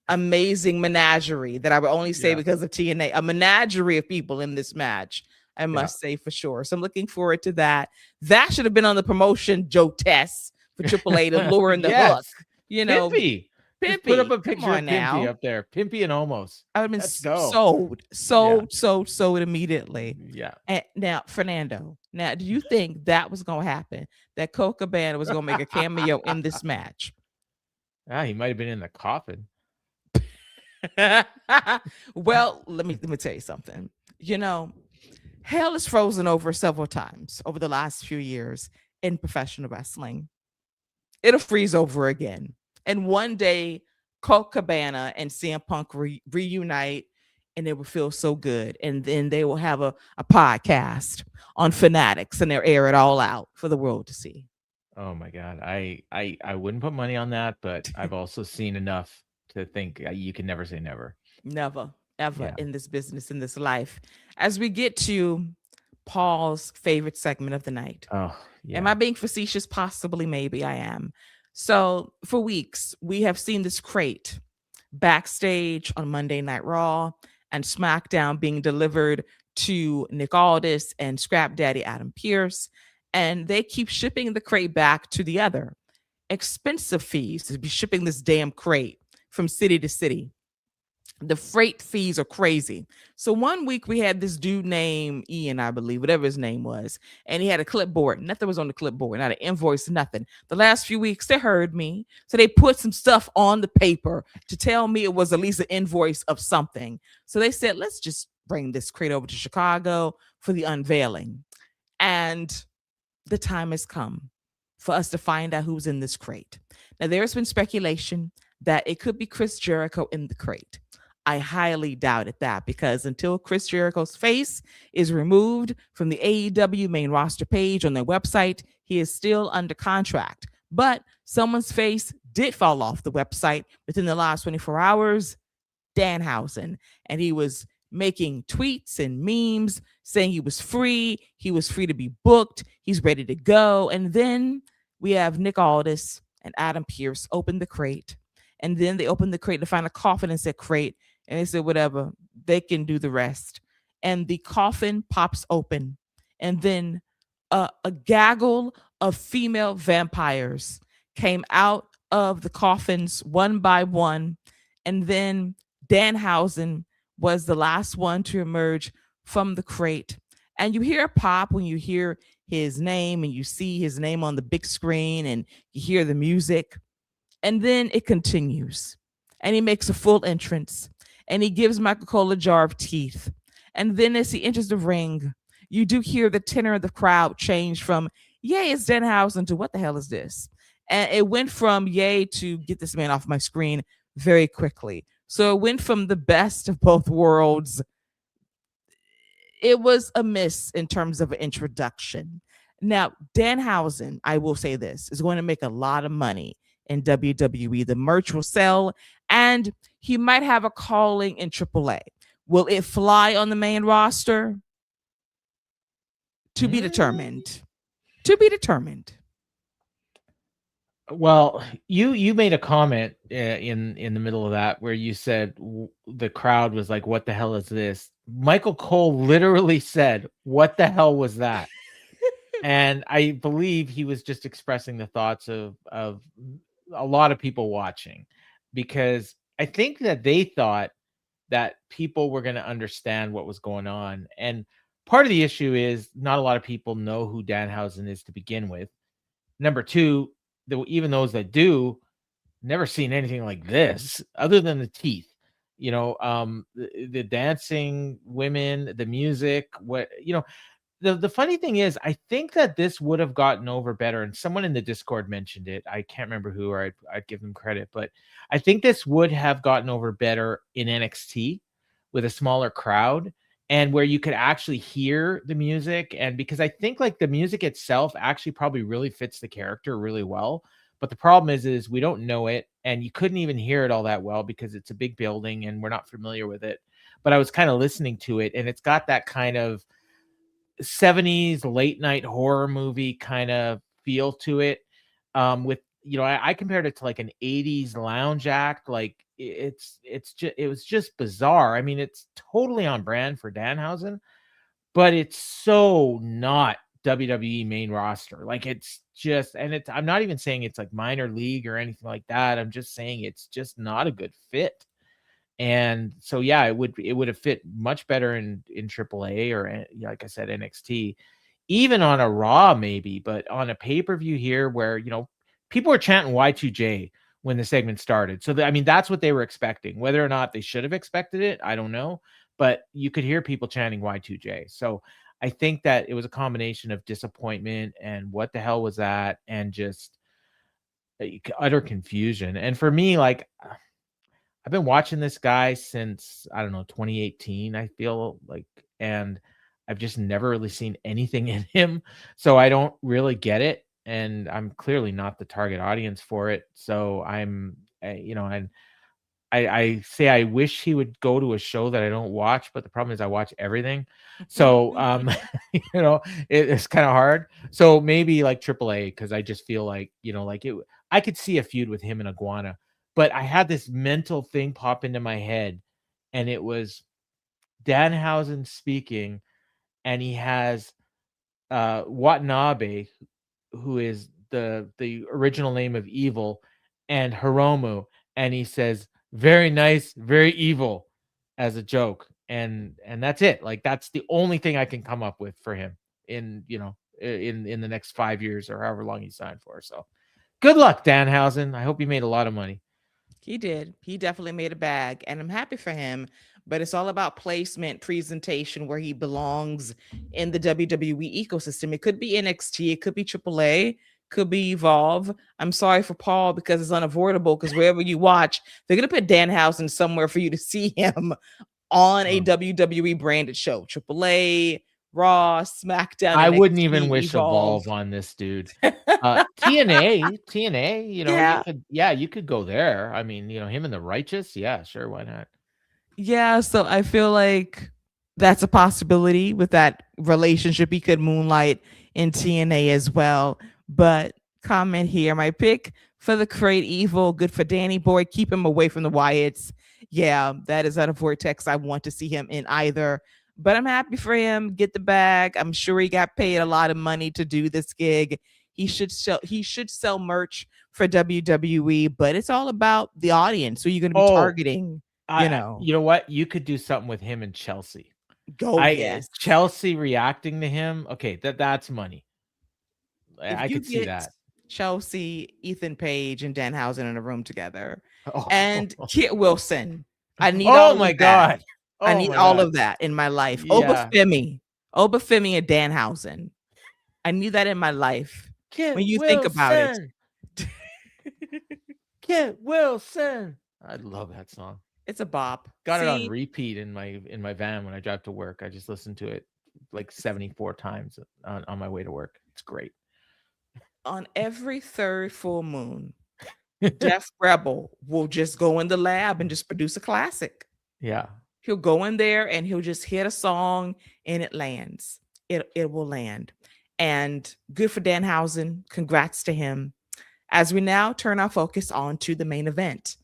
amazing menagerie that I would only say because of TNA. A menagerie of people in this match, I must say for sure. So I'm looking forward to that. That should have been on the promotion Joe Tess for AAA to lure in the hook. You know, Pimpy. Just put up a picture of Pimpy up there. Pimpy and Omos. I would have been sold immediately. Yeah. And now, Fernando, do you think that was going to happen? That Colt Cabana was going to make a cameo in this match? He might have been in the coffin. Well, let me tell you something. You know, hell is frozen over several times over the last few years in professional wrestling. It'll freeze over again. And one day, Colt Cabana and CM Punk reunite, and it will feel so good. And then they will have a podcast on Fanatics, and they'll air it all out for the world to see. Oh my God, I wouldn't put money on that, but I've also seen enough to think you can never say never. Never, ever in this business, in this life. As we get to Paul's favorite segment of the night. Oh, yeah. Am I being facetious? Possibly, maybe I am. So for weeks, we have seen this crate backstage on Monday Night Raw and SmackDown being delivered to Nick Aldis and Scrap Daddy Adam Pearce. And they keep shipping the crate back to the other. Expensive fees to be shipping this damn crate from city to city. The freight fees are crazy. So one week we had this dude named Ian, I believe, whatever his name was, and he had a clipboard. Nothing was on the clipboard, not an invoice, nothing. The last few weeks they heard me, so they put some stuff on the paper to tell me it was at least an invoice of something. So they said, let's just bring this crate over to Chicago for the unveiling. And the time has come for us to find out who's in this crate. Now, there's been speculation that it could be Chris Jericho in the crate. I highly doubted that because until Chris Jericho's face is removed from the AEW main roster page on their website, he is still under contract. But someone's face did fall off the website within the last 24 hours, Danhausen. And he was making tweets and memes saying he was free to be booked, he's ready to go. And then we have Nick Aldis and Adam Pearce open the crate. And then they opened the crate to find a coffin and said crate. And they said, whatever, they can do the rest. And the coffin pops open. And then a gaggle of female vampires came out of the coffins one by one. And then Danhausen was the last one to emerge from the crate. And you hear a pop when you hear his name and you see his name on the big screen and you hear the music. And then it continues. And he makes a full entrance. And he gives Michael Cole a jar of teeth. And then as he enters the ring, you do hear the tenor of the crowd change from, yay, it's Danhausen, to what the hell is this? And it went from, yay, to get this man off my screen very quickly. So it went from the best of both worlds. It was a miss in terms of an introduction. Now, Danhausen, I will say this, is going to make a lot of money in WWE. The merch will sell, and he might have a calling in AAA. Will it fly on the main roster? To be determined. To be determined. Well, you made a comment in the middle of that where you said the crowd was like, "What the hell is this?" Michael Cole literally said, "What the hell was that?" And I believe he was just expressing the thoughts of a lot of people watching, because I think that they thought that people were going to understand what was going on. And part of the issue is not a lot of people know who Danhausen is to begin with. Number two, even those that do, never seen anything like this other than the teeth. The dancing women, the music, the funny thing is, I think that this would have gotten over better, and someone in the Discord mentioned it. I can't remember who, or I'd give them credit, but I think this would have gotten over better in NXT with a smaller crowd, and where you could actually hear the music. And because I think like the music itself actually probably really fits the character really well. But the problem is we don't know it, and you couldn't even hear it all that well because it's a big building and we're not familiar with it. But I was kind of listening to it, and it's got that kind of 70s late night horror movie kind of feel to it. With I compared it to like an 80s lounge act. Like it was just bizarre. I mean, it's totally on brand for Danhausen, but it's so not WWE main roster. Like it's just, and I'm not even saying it's like minor league or anything like that. I'm just saying it's just not a good fit. And so, yeah, it would have fit much better in AAA or, like I said, NXT, even on a Raw maybe, but on a pay-per-view here where, people were chanting Y2J when the segment started. So, I mean, that's what they were expecting. Whether or not they should have expected it, I don't know. But you could hear people chanting Y2J. So I think that it was a combination of disappointment and what the hell was that, and just utter confusion. And for me, like, I've been watching this guy since, I don't know, 2018, I feel like, and I've just never really seen anything in him. So I don't really get it. And I'm clearly not the target audience for it. So and I say I wish he would go to a show that I don't watch, but the problem is I watch everything. So, it's kind of hard. So maybe like AAA, because I just feel like, I could see a feud with him and Iguana. But I had this mental thing pop into my head, and it was Danhausen speaking, and he has Watanabe, who is the original name of Evil, and Hiromu, and he says, "Very nice, very evil," as a joke, and that's it. Like that's the only thing I can come up with for him in in the next 5 years or however long he signed for. So, good luck, Danhausen. I hope you made a lot of money. He did. He definitely made a bag, and I'm happy for him. But it's all about placement, presentation, where he belongs in the WWE ecosystem. It could be NXT, it could be AAA, could be Evolve. I'm sorry for Paul because it's unavoidable. Because wherever you watch, they're gonna put Danhausen somewhere for you to see him on a WWE branded show. AAA, Raw, SmackDown, I wouldn't NXT, even wish Evolve on this dude. TNA, Yeah. you could go there. I mean, him and the Righteous, yeah, sure, why not? Yeah, so I feel like that's a possibility with that relationship. He could moonlight in TNA as well. But comment here, my pick for the Create Evil, good for Danny Boy. Keep him away from the Wyatts. Yeah, that is out of Vortex. I want to see him in either. But I'm happy for him. Get the bag. I'm sure he got paid a lot of money to do this gig. He should sell merch for WWE, but it's all about the audience. So you're going to be targeting. You know what? You could do something with him and Chelsea. Yes. Chelsea reacting to him. Okay, that's money. I could see that. Chelsea, Ethan Page, and Danhausen in a room together, and Kit Wilson. I need. Oh my god! I need all of that in my life. Yeah. Obafemi, and Danhausen. I need that in my life. Kit when you Wilson. think about it, Kit Wilson. I love that song. It's a bop. Got it on repeat in my van when I drive to work. I just listened to it like 74 times on my way to work. It's great. On every third full moon, Def Rebel will just go in the lab and just produce a classic. Yeah. He'll go in there and he'll just hit a song and it lands. It will land. And good for Danhausen. Congrats to him. As we now turn our focus on to the main event,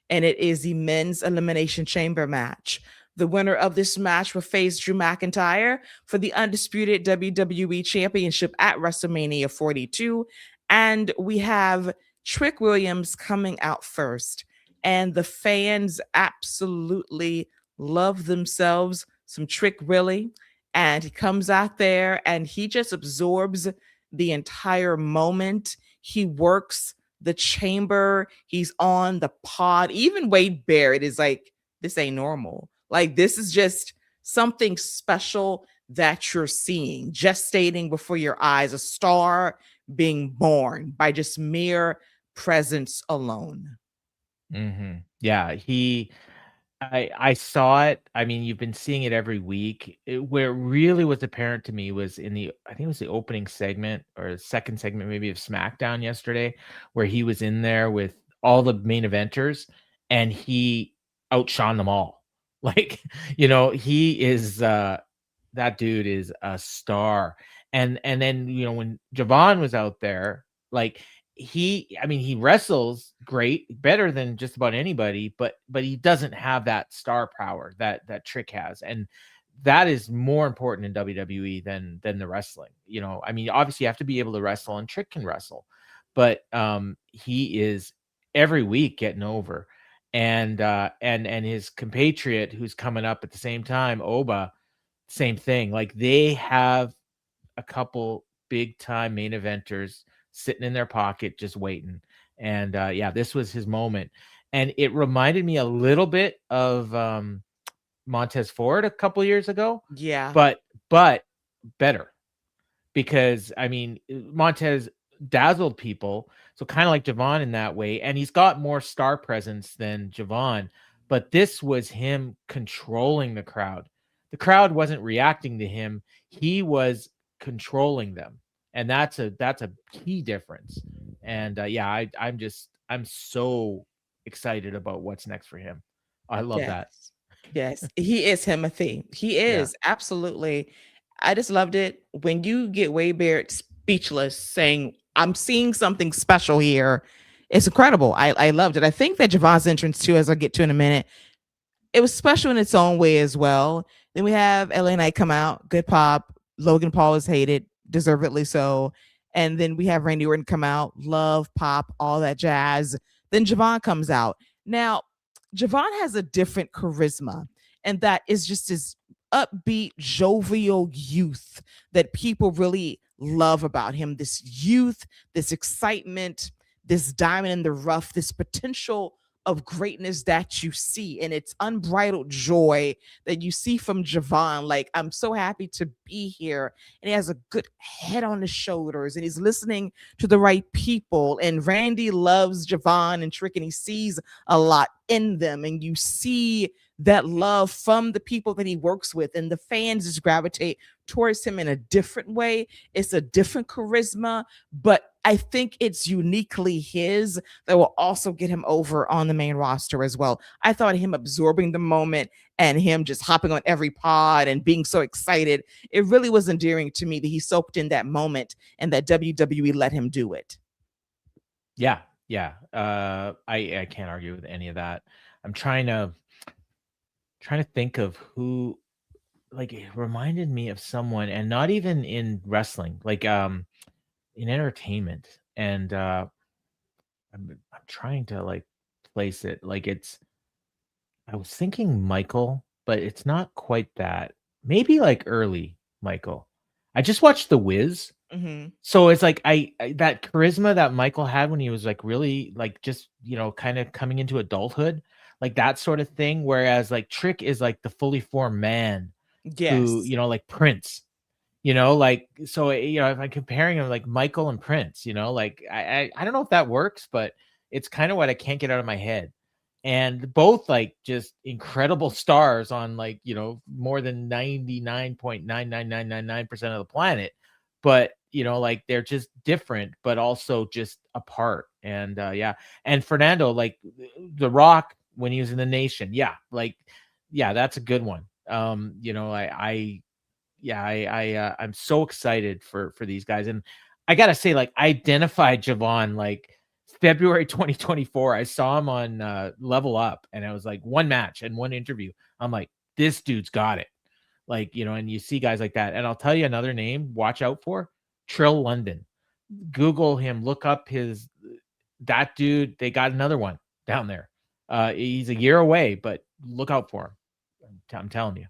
and it is the men's Elimination Chamber match. The winner of this match will face Drew McIntyre for the undisputed WWE Championship at WrestleMania 42. And we have Trick Williams coming out first. And the fans absolutely love themselves some Trick Willie. And he comes out there and he just absorbs the entire moment. He works the chamber. He's on the pod. Even Wade Barrett is like, this ain't normal. Like, this is just something special that you're seeing, gestating before your eyes, a star being born by just mere presence alone. Yeah, I saw it. I mean, you've been seeing it every week. Where it really was apparent to me was in I think it was the opening segment or the second segment, maybe of SmackDown yesterday, where he was in there with all the main eventers and he outshone them all. Like, he is that dude is a star. And then, when Javon was out there, like he wrestles great, better than just about anybody, but he doesn't have that star power that Trick has. And that is more important in WWE than the wrestling. Obviously you have to be able to wrestle, and Trick can wrestle, but he is every week getting over. And his compatriot who's coming up at the same time, Oba, same thing. Like, they have a couple big time main eventers sitting in their pocket just waiting. And this was his moment. And it reminded me a little bit of Montez Ford a couple years ago. Yeah. But better, because Montez dazzled people, so kind of like Javon in that way, and he's got more star presence than Javon, but this was him controlling the crowd. The crowd wasn't reacting to him, he was controlling them, and that's a key difference. And I'm so excited about what's next for him. I love that. Yes, he is Timothy. He is absolutely. I just loved it when you get Wade Barrett speechless, saying, "I'm seeing something special here." It's incredible. I loved it. I think that Javon's entrance too, as I'll get to in a minute, it was special in its own way as well. Then we have LA Knight come out, good pop. Logan Paul is hated, deservedly so. And then we have Randy Orton come out, love, pop, all that jazz. Then Javon comes out. Now, Javon has a different charisma, and that is just this upbeat, jovial youth that people really love about him. This youth, this excitement, this diamond in the rough, this potential of greatness that you see, and it's unbridled joy that you see from Javon. Like, I'm so happy to be here, and he has a good head on his shoulders, and he's listening to the right people. And Randy loves Javon and Trick, and he sees a lot in them, and you see that love from the people that he works with, and the fans just gravitate towards him in a different way. It's a different charisma, but I think it's uniquely his that will also get him over on the main roster as well. I thought him absorbing the moment and him just hopping on every pod and being so excited, it really was endearing to me that he soaked in that moment and that WWE let him do it. Yeah. I can't argue with any of that. I'm trying to think of who, like, it reminded me of someone, and not even in wrestling, like in entertainment. And I'm trying to like place it. Like, I was thinking Michael, but it's not quite that. Maybe like early Michael. I just watched The Wiz. So it's like I that charisma that Michael had when he was like really like just kind of coming into adulthood, like that sort of thing. Whereas like Trick is like the fully formed man who, like Prince, like, so if I'm comparing him like Michael and Prince, like I don't know if that works, but it's kind of what I can't get out of my head. And both like just incredible stars on like more than 99.99999% of the planet, but like they're just different, but also just apart. And and Fernando, like The Rock when he was in The Nation, that's a good one. I'm so excited for these guys. And I gotta say, like, I identified Javon like February 2024. I saw him on Level Up, and I was like, one match and one interview. I'm like, this dude's got it. Like, and you see guys like that. And I'll tell you another name, watch out for Trill London. Google him, look up that dude. They got another one down there. He's a year away, but look out for him. I'm telling you.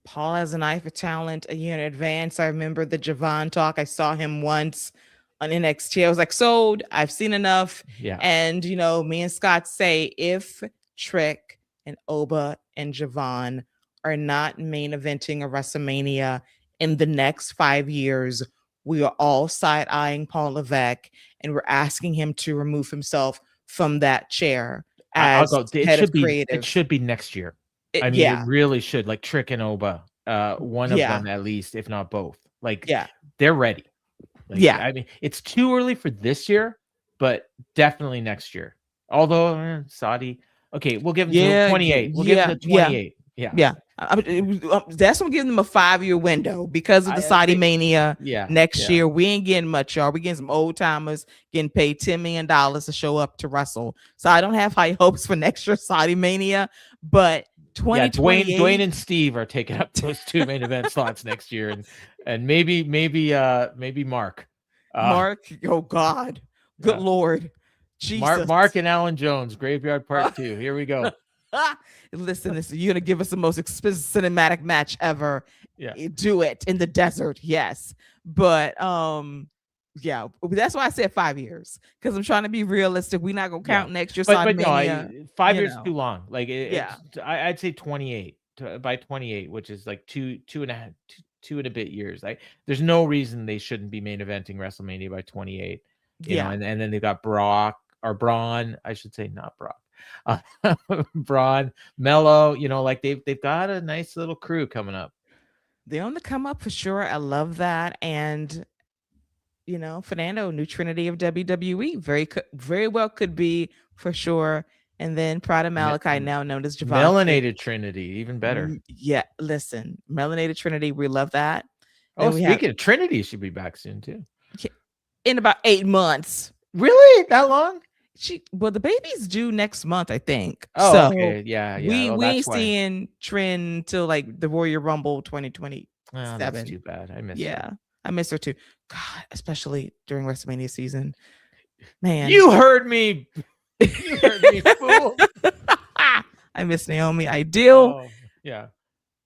Paul has an eye for talent a year in advance. I remember the Javon talk. I saw him once on NXT. I was like, sold. I've seen enough. Yeah. And, me and Scott say if Trick and Oba and Javon are not main eventing a WrestleMania in the next 5 years, we are all side-eyeing Paul Levesque, and we're asking him to remove himself from that chair as head of creative. It should be next year. It really should. Like Trick and Oba, one of them at least, if not both. Like, they're ready. Like, it's too early for this year, but definitely next year. Although Saudi, okay, we'll give them 28. We'll give them 28. Yeah. That's what giving them a 5-year window because of the Saudi Mania. Next year, we ain't getting much, y'all. We're getting some old timers getting paid $10 million to show up to wrestle. So I don't have high hopes for next year Saudi Mania, but Dwayne and Steve are taking up those 2 main event slots next year, and maybe Mark. Mark, oh God, good Lord, Jesus. Mark and Alan Jones, Graveyard Part 2. Here we go. Listen, you're gonna give us the most expensive cinematic match ever. Yeah, do it in the desert, yes. But that's why I said 5 years, because I'm trying to be realistic. We're not gonna count next year. But no, 5 years is too long. Like, I'd say 28 by 28, which is like two and a bit years. Like, there's no reason they shouldn't be main eventing WrestleMania by 28. You know, and then they've got Braun, I should say, not Brock. Braun, Mello, like they've got a nice little crew coming up. They're on the come up for sure. I love that. And Fernando, new Trinity of WWE, very well could be for sure. And then Pride of Malachi, now known as Javon. Melanated Trinity, even better. Yeah, listen, Melanated Trinity, we love that. Oh, speaking of Trinity, should be back soon too. In about 8 months. Really? That long? The baby's due next month, I think. Oh, so okay. Yeah. We ain't seeing Trin till like the Royal Rumble 2027. Oh, that's too bad. I miss her. I miss her too. God, especially during WrestleMania season. Man. You heard me. You heard me, fool. I miss Naomi Ideal. Oh, yeah.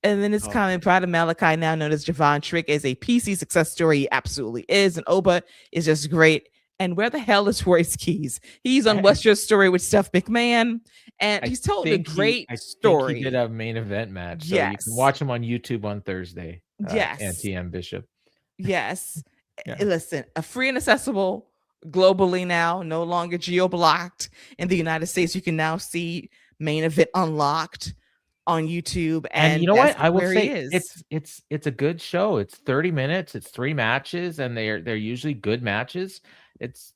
And then it's coming. Pride of Malachi, now known as Javon Trick, is a PC success story. He absolutely is. And Oba is just great. And where the hell is Royce Keys? He's on What's Your Story with Steph McMahon. And he's told a great story. I think he did a main event match. So you can watch him on YouTube on Thursday. NTM Bishop. Yes. Listen, a free and accessible globally now, no longer geo-blocked in the United States. You can now see main event unlocked on YouTube. And you know what? I will say it's a good show. It's 30 minutes. It's 3 matches, and they're usually good matches.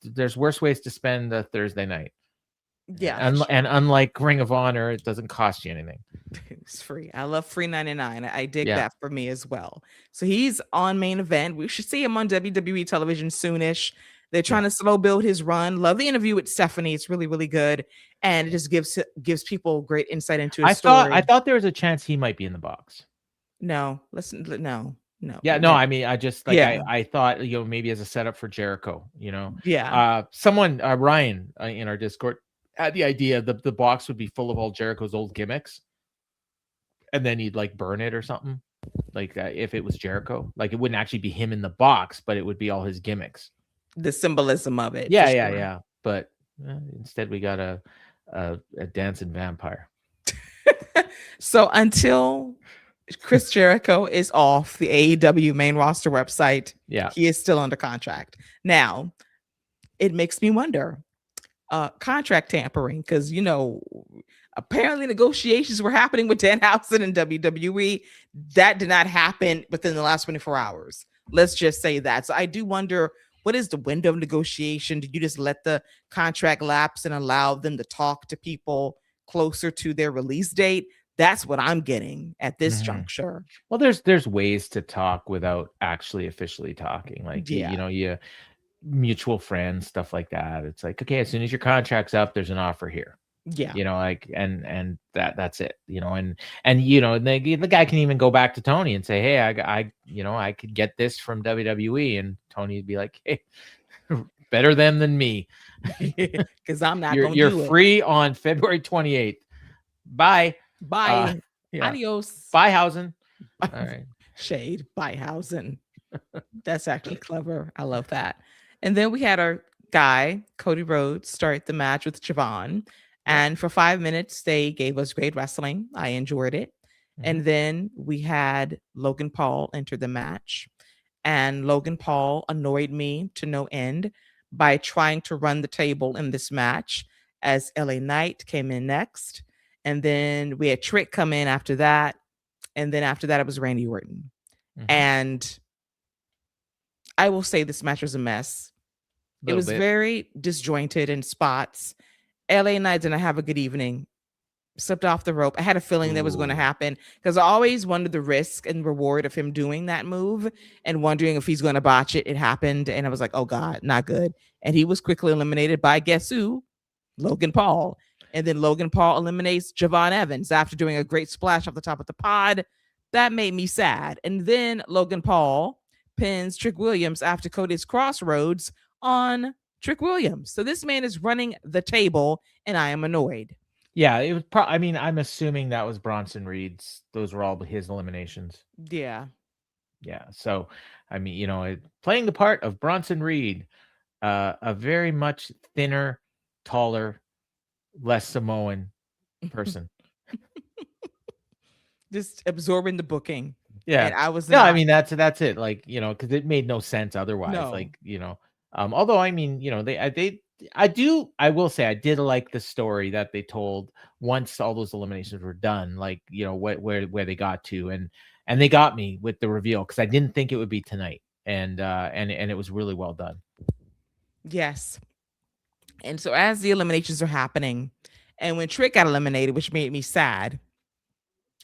There's worse ways to spend a Thursday night. Yeah. And unlike Ring of Honor, it doesn't cost you anything. It's free. I love free 99. I dig that for me as well. So he's on main event. We should see him on WWE television soonish. They're trying to slow build his run. Love the interview with Stephanie. It's really, really good. And it just gives people great insight into his story. I thought there was a chance he might be in the box. No. No. Yeah, no, I mean, I just I thought, maybe as a setup for Jericho, someone, Ryan in our Discord had the idea that the box would be full of all Jericho's old gimmicks, and then he'd like burn it or something, like if it was Jericho, like it wouldn't actually be him in the box, but it would be all his gimmicks, the symbolism of it. Yeah. But instead we got a dancing vampire. So until Chris Jericho is off the AEW main roster website, he is still under contract. Now, it makes me wonder, contract tampering, because apparently negotiations were happening with Danhausen and WWE. That did not happen within the last 24 hours. Let's just say that. So I do wonder, what is the window of negotiation? Did you just let the contract lapse and allow them to talk to people closer to their release date? That's what I'm getting at this juncture. Well, there's ways to talk without actually officially talking. Like, you mutual friends, stuff like that. It's like, okay, as soon as your contract's up, there's an offer here. Yeah. Like, and that's it, and the guy can even go back to Tony and say, hey, I could get this from WWE, and Tony would be like, hey, better them than me. Because I'm not You're going to do free on February 28th. Bye. it. Bye. Yeah. Adios. Bye, Hausen. All right. Shade. Bye, Hausen. That's actually clever. I love that. And then we had our guy, Cody Rhodes, start the match with Javon. And for 5 minutes, they gave us great wrestling. I enjoyed it. And then we had Logan Paul enter the match. And Logan Paul annoyed me to no end by trying to run the table in this match, as LA Knight came in next. And then we had Trick come in after that. And then after that, it was Randy Orton. And I will say this match was a mess. It was very disjointed in spots. LA Knight didn't have a good evening. Slipped off the rope. I had a feeling that was going to happen because I always wondered the risk and reward of him doing that move and wondering if he's going to botch it. It happened. And I was like, oh God, not good. And he was quickly eliminated by guess who? Logan Paul. And then Logan Paul eliminates Javon Evans after doing a great splash off the top of the pod. That made me sad. And then Logan Paul pins Trick Williams after Cody's crossroads on Trick Williams. So this man is running the table and I am annoyed. Yeah, it was I'm assuming that was Bronson Reed's. Those were all his eliminations. Yeah. Yeah. So, playing the part of Bronson Reed, a very much thinner, taller, less Samoan person. Just absorbing the booking. Yeah. And I was that's it. Because it made no sense otherwise. No. Although I will say I did like the story that they told once all those eliminations were done, where they got to, and they got me with the reveal because I didn't think it would be tonight, and it was really well done. Yes. And so as the eliminations are happening, and when Trick got eliminated, which made me sad,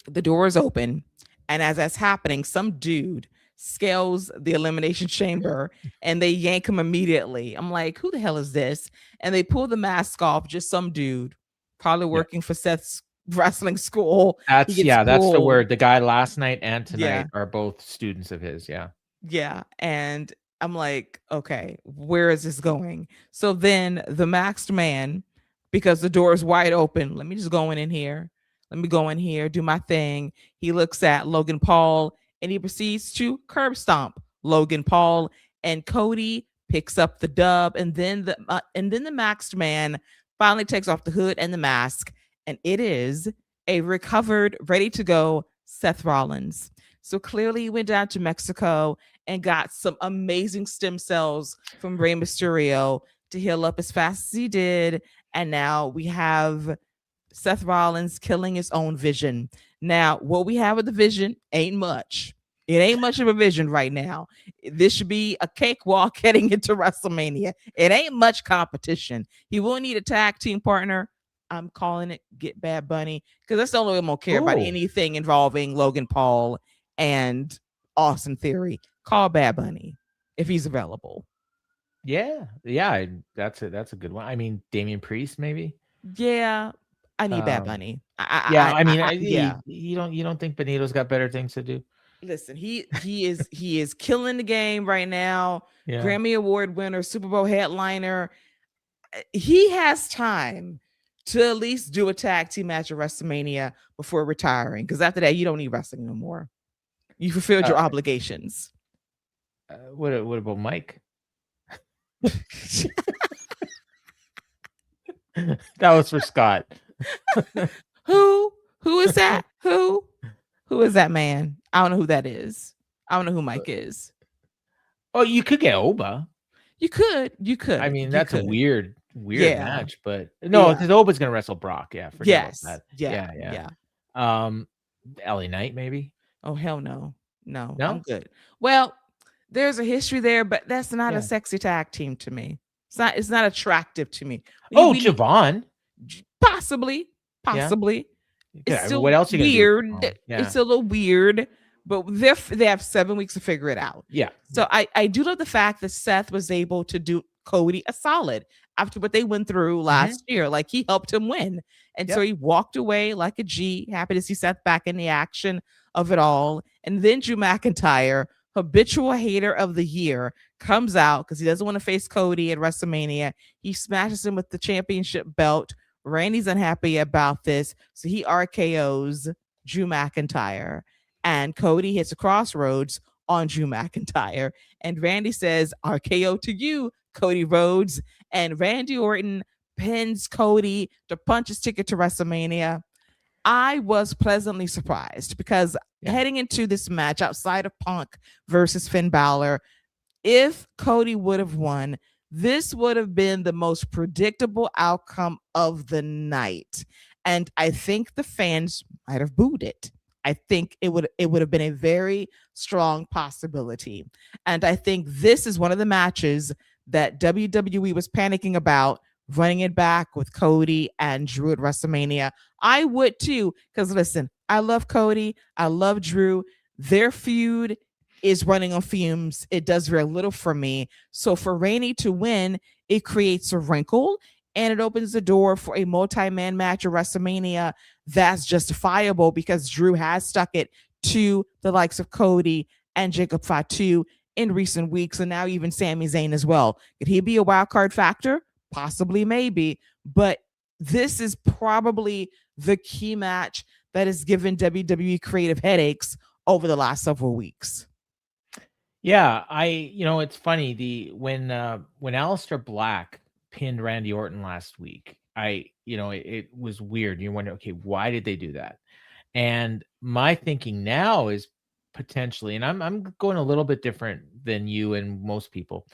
the door is open, and as that's happening, some dude scales the elimination chamber and they yank him immediately. I'm like, who the hell is this? And they pull the mask off, just some dude probably working for Seth's wrestling school. That's the word. The guy last night and tonight are both students of his. Yeah. And I'm like, okay, where is this going? So then the masked man, because the door is wide open, let me just go in here. Let me go in here, do my thing. He looks at Logan Paul and he proceeds to curb stomp Logan Paul, and Cody picks up the dub. And then the masked man finally takes off the hood and the mask, and it is a recovered, ready to go Seth Rollins. So clearly he went down to Mexico and got some amazing stem cells from Rey Mysterio to heal up as fast as he did. And now we have Seth Rollins killing his own vision. Now, what we have with the vision ain't much. It ain't much of a vision right now. This should be a cakewalk heading into WrestleMania. It ain't much competition. He will need a tag team partner. I'm calling it Get Bad Bunny because that's the only way I'm gonna care about anything involving Logan Paul and Austin Theory. Call Bad Bunny if he's available. Yeah, that's a good one. I mean, Damian Priest, maybe. Yeah, I need Bad Bunny. You don't think Benito's got better things to do? Listen, he is killing the game right now. Yeah. Grammy Award winner, Super Bowl headliner. He has time to at least do a tag team match at WrestleMania before retiring. Because after that, you don't need wrestling no more. You fulfilled your obligations. What about Mike? That was for Scott. Who is that? Who is that man? I don't know who that is. I don't know who Mike is. Oh, you could get Oba. You could. I mean, that's a weird match, but no, because Oba's gonna wrestle Brock. Yeah, forget about that. Yeah. LA Knight, maybe. Oh hell no, I'm good. Well, there's a history there, but that's not a sexy tag team to me. It's not attractive to me. Javon. Possibly. It's still what else weird. It's a little weird, but they have 7 weeks to figure it out. Yeah. So I do love the fact that Seth was able to Cody a solid after what they went through Mm-hmm. last year. Like, he helped him win. And so Yep. he walked away like a G, happy to see Seth back in the action of it all. And then Drew McIntyre, habitual hater of the year, comes out because he doesn't want to face Cody at WrestleMania. He smashes him with the championship belt. Randy's unhappy about this, so he RKO's Drew McIntyre. And Cody hits a crossroads on Drew McIntyre. And Randy says, RKO to you, Cody Rhodes. And Randy Orton pins Cody to punch his ticket to WrestleMania. I was pleasantly surprised because heading into this match outside of Punk versus Finn Balor, if Cody would have won, this would have been the most predictable outcome of the night. And I think the fans might have booed it. I think it would have been a very strong possibility. And I think this is one of the matches that WWE was panicking about, running it back with Cody and Drew at WrestleMania. I would too, because listen, I love Cody, I love Drew. Their feud is running on fumes. It does very little for me. So for Randy to win, it creates a wrinkle and it opens the door for a multi-man match at WrestleMania that's justifiable because Drew has stuck it to the likes of Cody and Jacob Fatu in recent weeks, and now even Sami Zayn as well. Could he be a wild card factor? Possibly, maybe. But this is probably the key match that has given WWE creative headaches over the last several weeks. Yeah, it's funny. When Aleister Black pinned Randy Orton last week, it was weird. You wonder, okay, why did they do that? And my thinking now is potentially, and I'm going a little bit different than you and most people.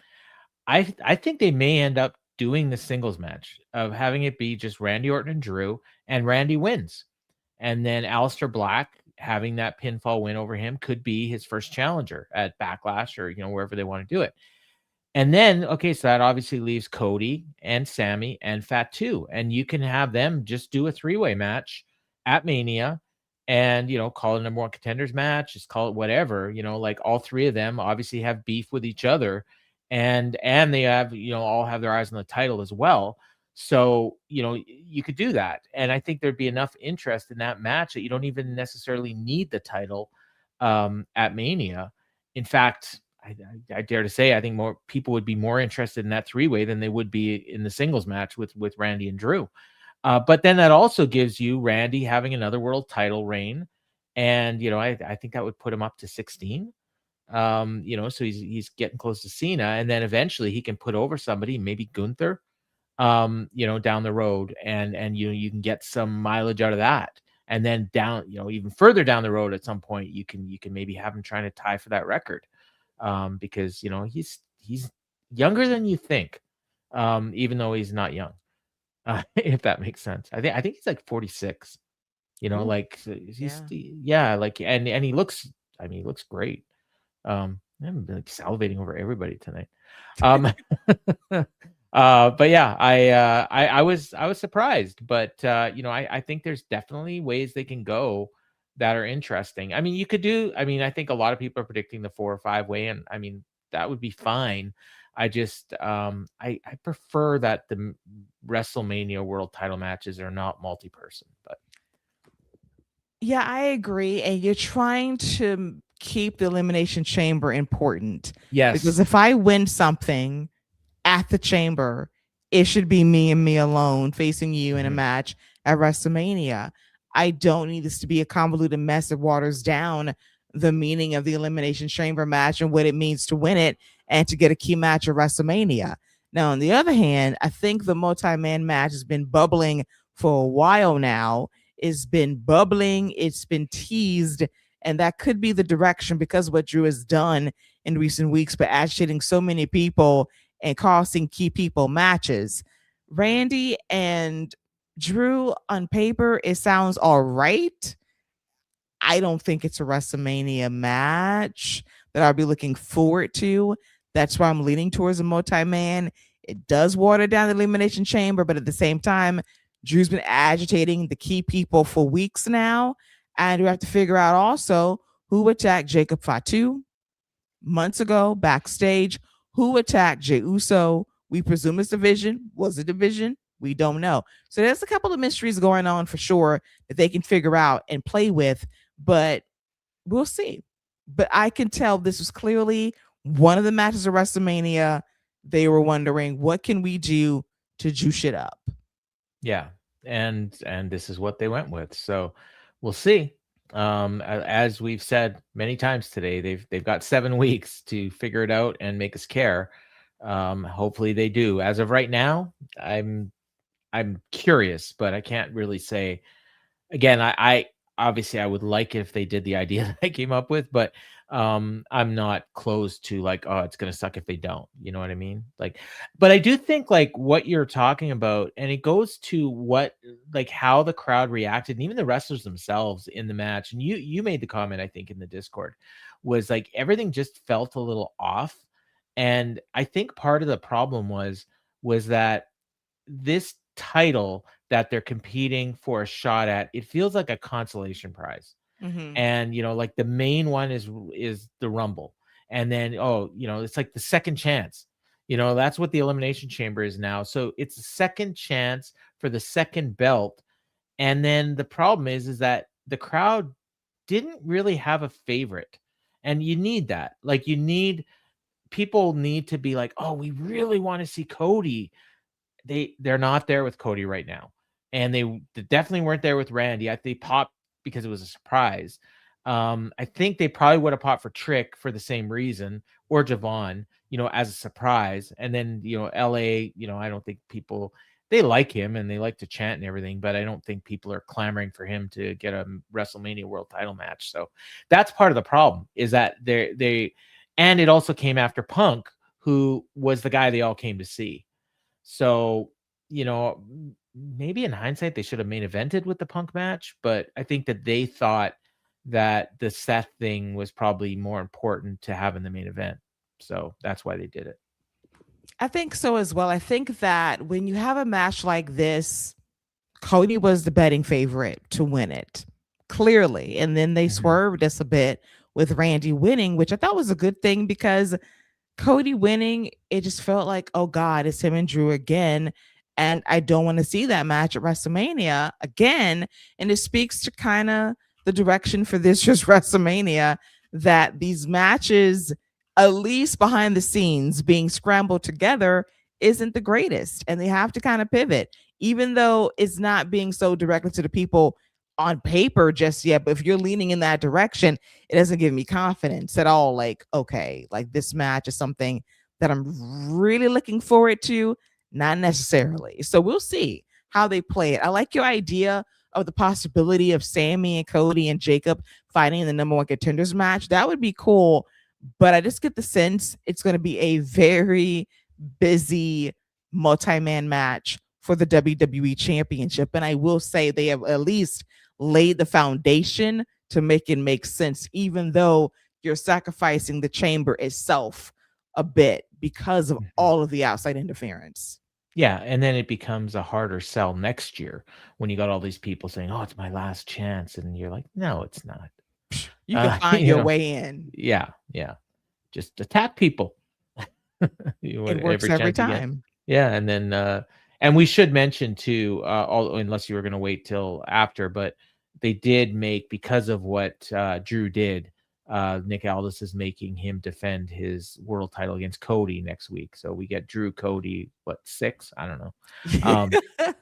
I think they may end up doing the singles match of having it be just Randy Orton and Drew, and Randy wins, and then Aleister Black having that pinfall win over him could be his first challenger at Backlash or wherever they want to do it. And then, okay, so that obviously leaves Cody and Sami and Fatu, and you can have them just do a 3-way match at Mania, and call it a number one contenders match, just call it whatever. Like all three of them obviously have beef with each other, and they have all have their eyes on the title as well. So you could do that, and I think there'd be enough interest in that match that you don't even necessarily need the title at Mania. In fact, I dare to say I think more people would be more interested in that 3-way than they would be in the singles match with Randy and Drew. But then that also gives you Randy having another world title reign, and I think that would put him up to 16. So he's getting close to Cena, and then eventually he can put over somebody, maybe Gunther, down the road, and you can get some mileage out of that. And then down, even further down the road at some point, you can maybe have him trying to tie for that record, because he's younger than you think, even though he's not young, if that makes sense. I think he's like 46. Like he's like and he looks, he looks great. I'm like salivating over everybody tonight. But yeah, I was surprised, but I think there's definitely ways they can go that are interesting. You could do, I think a lot of people are predicting the 4 or 5-way, and that would be fine. I just I prefer that the WrestleMania world title matches are not multi-person, but yeah, I agree. And you're trying to keep the Elimination Chamber important. yes, Because if I win something at the Chamber, it should be me and me alone facing you in a match at WrestleMania. I don't need this to be a convoluted mess that waters down the meaning of the Elimination Chamber match and what it means to win it and to get a key match at WrestleMania. Now, on the other hand, I think the multi-man match has been bubbling for a while now. It's been bubbling, it's been teased, and that could be the direction because of what Drew has done in recent weeks, but agitating so many people and costing key people matches. Randy and Drew on paper, it sounds all right. I don't think it's a WrestleMania match that I'll be looking forward to. That's why I'm leaning towards a multi-man. It does water down the Elimination Chamber, but at the same time, Drew's been agitating the key people for weeks now. And we have to figure out also who attacked Jacob Fatu months ago backstage, who attacked Jey Uso We presume it's division. Was it division? We don't know. So there's a couple of mysteries going on for sure that they can figure out and play with, but we'll see. But I can tell this was clearly one of the matches of WrestleMania. They were wondering, what can we do to juice it up? Yeah, and this is what they went with. So we'll see. As we've said many times today, they've got 7 weeks to figure it out and make us care. Hopefully they do. As of right now, I'm curious, but I can't really say. Again, I obviously I would like it if they did the idea that I came up with, but I'm not close to like, oh, it's gonna suck if they don't. You know what I mean? Like, but I do think like what you're talking about, and it goes to what like how the crowd reacted, and even the wrestlers themselves in the match. And you made the comment, I think, in the Discord, was like everything just felt a little off. And I think part of the problem was that this title that they're competing for a shot at, it feels like a consolation prize. Mm-hmm. And like the main one is the Rumble. And then it's like the second chance. That's what the Elimination Chamber is now. So it's a second chance for the second belt. And then the problem is that the crowd didn't really have a favorite. And you need that. Like people need to be like, oh, we really want to see Cody. They're not there with Cody right now. And they definitely weren't there with Randy. They popped because it was a surprise. I think they probably would have popped for Trick for the same reason, or Javon, as a surprise. And then, LA, I don't think people, they like him and they like to chant and everything, but I don't think people are clamoring for him to get a WrestleMania world title match. So that's part of the problem, is that and it also came after Punk, who was the guy they all came to see. So, maybe in hindsight, they should have main evented with the Punk match, but I think that they thought that the Seth thing was probably more important to have in the main event. So that's why they did it. I think so as well. I think that when you have a match like this, Cody was the betting favorite to win it, clearly. And then they swerved us a bit with Randy winning, which I thought was a good thing, because Cody winning, it just felt like, oh God, it's him and Drew again. And I don't want to see that match at WrestleMania again. And it speaks to kind of the direction for this year's WrestleMania, that these matches, at least behind the scenes, being scrambled together, isn't the greatest. And they have to kind of pivot, even though it's not being so directly to the people on paper just yet. But if you're leaning in that direction, it doesn't give me confidence at all. Like, okay, like this match is something that I'm really looking forward to. Not necessarily. So we'll see how they play it. I like your idea of the possibility of Sammy and Cody and Jacob fighting in the number one contenders match. That would be cool. But I just get the sense it's going to be a very busy multi-man match for the WWE Championship. And I will say they have at least laid the foundation to make it make sense, even though you're sacrificing the chamber itself a bit because of all of the outside interference. Yeah, and then it becomes a harder sell next year when you got all these people saying, "Oh, it's my last chance," and you're like, "No, it's not." You can find your way in. Yeah. Just attack people. It works every time. Yeah, and then and we should mention too, unless you were going to wait till after, but they did make, because of what Drew did, Nick Aldis is making him defend his world title against Cody next week. So we get Drew, Cody, 6? I don't know.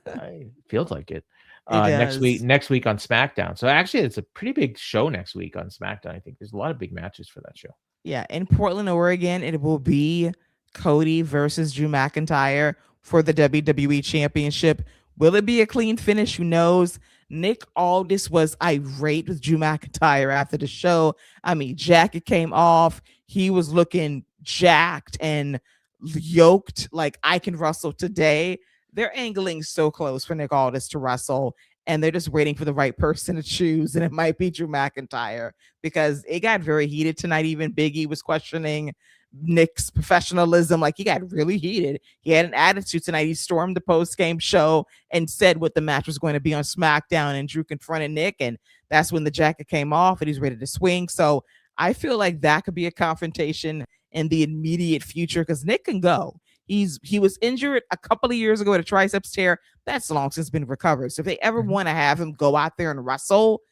It feels like it. Next week on SmackDown. So actually, it's a pretty big show next week on SmackDown. I think there's a lot of big matches for that show. Yeah, in Portland, Oregon, it will be Cody versus Drew McIntyre for the WWE Championship. Will it be a clean finish? Who knows? Nick Aldis was irate with Drew McIntyre after the show. I mean, jacket came off. He was looking jacked and yoked, like, I can wrestle today. They're angling so close for Nick Aldis to wrestle, and they're just waiting for the right person to choose, and it might be Drew McIntyre, because it got very heated tonight. Even Big E was questioning Nick's professionalism. Like, he got really heated. He had an attitude tonight. He stormed the post-game show and said what the match was going to be on SmackDown, and Drew confronted Nick, and that's when the jacket came off and he's ready to swing. So I feel like that could be a confrontation in the immediate future, because Nick can go. He was injured a couple of years ago at a triceps tear. That's long since been recovered. So if they ever want to have him go out there and wrestle,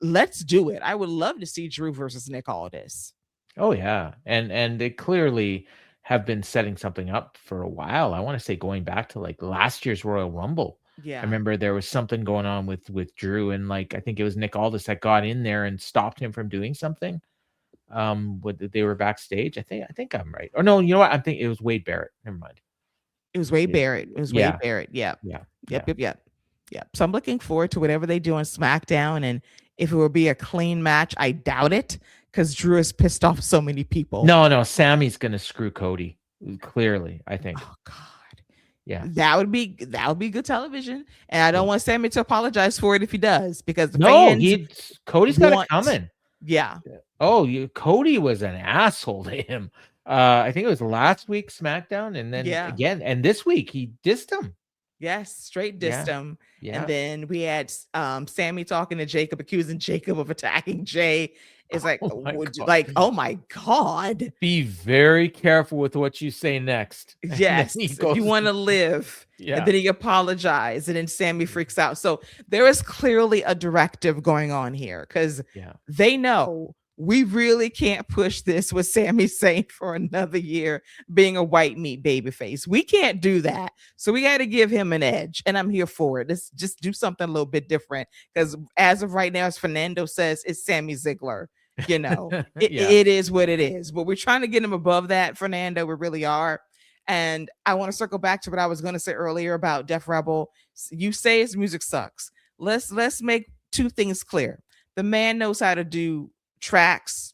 let's do it. I would love to see Drew versus Nick Aldis. Oh yeah, and they clearly have been setting something up for a while. I want to say going back to like last year's Royal Rumble. Yeah, I remember there was something going on with Drew, and like I think it was Nick Aldis that got in there and stopped him from doing something. They were backstage. I think I'm right. Or no, you know what? I'm thinking it was Wade Barrett. Never mind. It was Wade Barrett. It was Wade Barrett. Yeah. Yep. So I'm looking forward to whatever they do on SmackDown, and if it will be a clean match, I doubt it because Drew has pissed off so many people. No, Sammy's gonna screw Cody. Clearly, I think. Oh God. Yeah. That would be good television. And I don't want Sammy to apologize for it if he does, because the Cody's got it coming. Yeah. Oh, Cody was an asshole to him. I think it was last week SmackDown, and then again, and this week he dissed him. Yes, straight dissed him. Yeah. And then we had Sammy talking to Jacob, accusing Jacob of attacking Jay. It's like, oh my God. Be very careful with what you say next. Yes. If you want to live. And then he apologized, and then Sammy freaks out. So there is clearly a directive going on here, because they know we really can't push this with Sami Zayn for another year being a white meat babyface. We can't do that. So we got to give him an edge, and I'm here for it. Let's just do something a little bit different, because as of right now, as Fernando says, it's Sammy Ziggler. You know, it is what it is. But we're trying to get him above that, Fernando. We really are. And I want to circle back to what I was going to say earlier about Def Rebel. You say his music sucks. Let's make two things clear. The man knows how to do tracks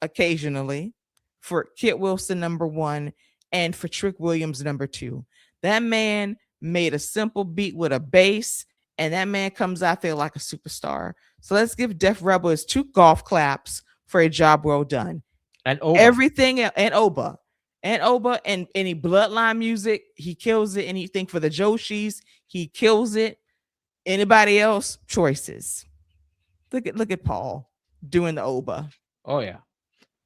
occasionally for Kit Wilson #1 and for Trick Williams #2. That man made a simple beat with a bass, and that man comes out there like a superstar. So let's give Def Rebel his 2 golf claps for a job well done. And Oba. Everything, and Oba and any Bloodline music, he kills it. Anything for the Joshis, he kills it. Anybody else? Choices. Look at Paul doing the Oba. Oh yeah,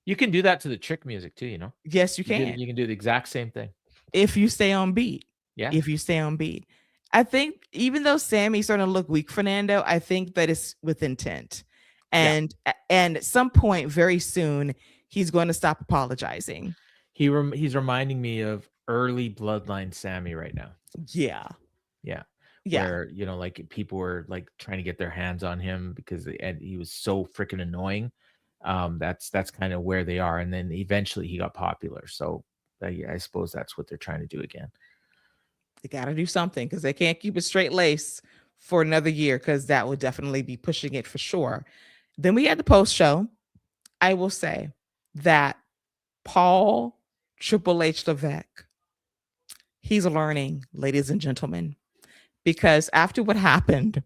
you can do that to the Trick music too. You know. Yes, you can. You can do the exact same thing if you stay on beat. Yeah. If you stay on beat. I think even though Sammy's starting to look weak, Fernando, I think that it's with intent. And at some point very soon, he's going to stop apologizing. He's reminding me of early Bloodline Sammy right now. Yeah. Where, you know, like people were like trying to get their hands on him because he was so freaking annoying. That's kind of where they are. And then eventually he got popular. So I suppose that's what they're trying to do again. They got to do something, because they can't keep it straight lace for another year, because that would definitely be pushing it for sure. Then we had the post show. I will say that Paul Triple H Levesque, he's learning, ladies and gentlemen, because after what happened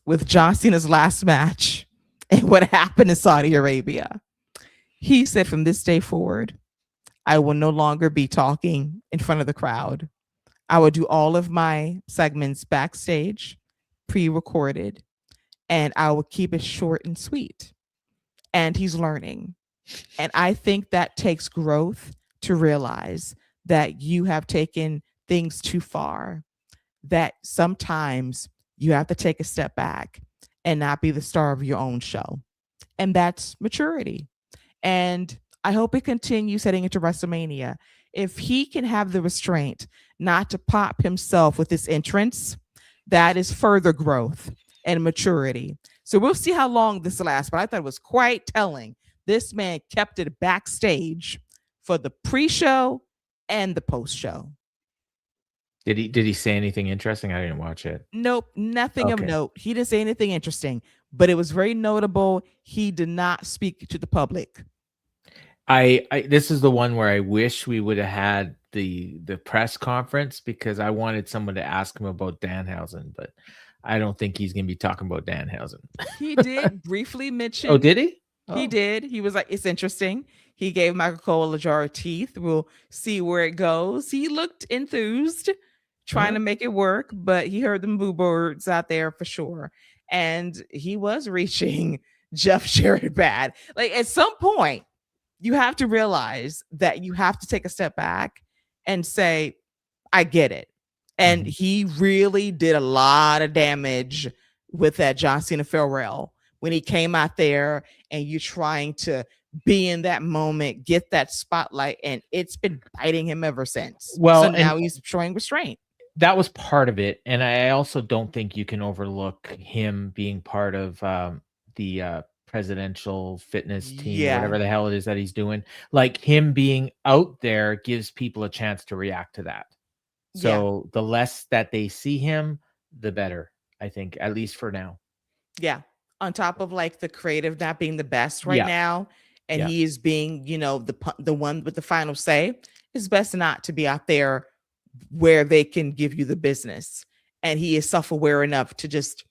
with John Cena's last match and what happened in Saudi Arabia, he said from this day forward, I will no longer be talking in front of the crowd. I will do all of my segments backstage, pre-recorded, and I will keep it short and sweet. And he's learning. And I think that takes growth to realize that you have taken things too far, that sometimes you have to take a step back and not be the star of your own show. And that's maturity. And I hope it continues heading into WrestleMania. If he can have the restraint not to pop himself with this entrance, that is further growth and maturity. So we'll see how long this lasts, but I thought it was quite telling. This man kept it backstage for the pre-show and the post-show. Did he say anything interesting? I didn't watch it. Nope, nothing of note. He didn't say anything interesting, but it was very notable. He did not speak to the public. This is the one where I wish we would have had the press conference, because I wanted someone to ask him about Danhausen, but I don't think he's going to be talking about Danhausen. He did briefly mention. Oh, did he? He did. He was like, it's interesting. He gave Michael Cole a jar of teeth. We'll see where it goes. He looked enthused, trying to make it work, but he heard them boo birds out there for sure. And he was reaching Jeff Jarrett bad. Like, at some point, you have to realize that you have to take a step back and say, I get it. And he really did a lot of damage with that John Cena farewell when he came out there and you're trying to be in that moment, get that spotlight, and it's been biting him ever since. Well, So and now he's showing restraint. that was part of it, and I also don't think you can overlook him being part of the presidential fitness team or Yeah. whatever the hell it is that he's doing. Like, him being out there gives people a chance to react to that. So the less that they see him, the better, I think, at least for now. Yeah. On top of like the creative not being the best right Yeah. now, and Yeah. he is being, the one with the final say, it's best not to be out there where they can give you the business. And he is self-aware enough to just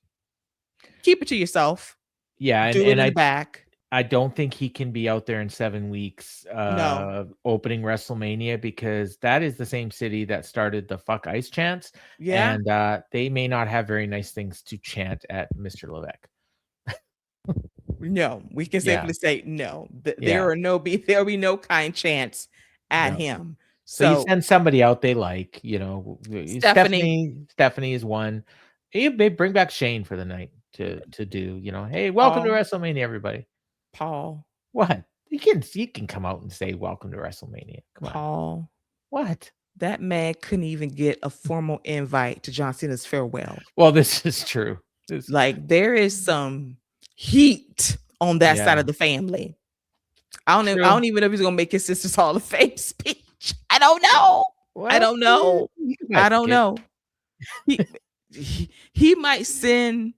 keep it to yourself. Yeah, Do it in the back. I don't think he can be out there in 7 weeks No. opening WrestleMania, because that is the same city that started the fuck ice chants. Yeah. And they may not have very nice things to chant at Mr. Levesque. No, we can Yeah. safely say no. Yeah. There'll be no kind chance at No. him. So you So send somebody out they like, Stephanie. Stephanie is one. You may bring back Shane for the night to do, hey, welcome to Paul. WrestleMania, everybody. Paul. What? You can come out and say welcome to WrestleMania. Come on. Paul. What? That man couldn't even get a formal invite to John Cena's farewell. Well, this is true. Like, there is some heat on that side of the family. I don't even know if he's gonna make his sister's Hall of Fame speech. I don't know. Well, I don't know. I don't know. He might send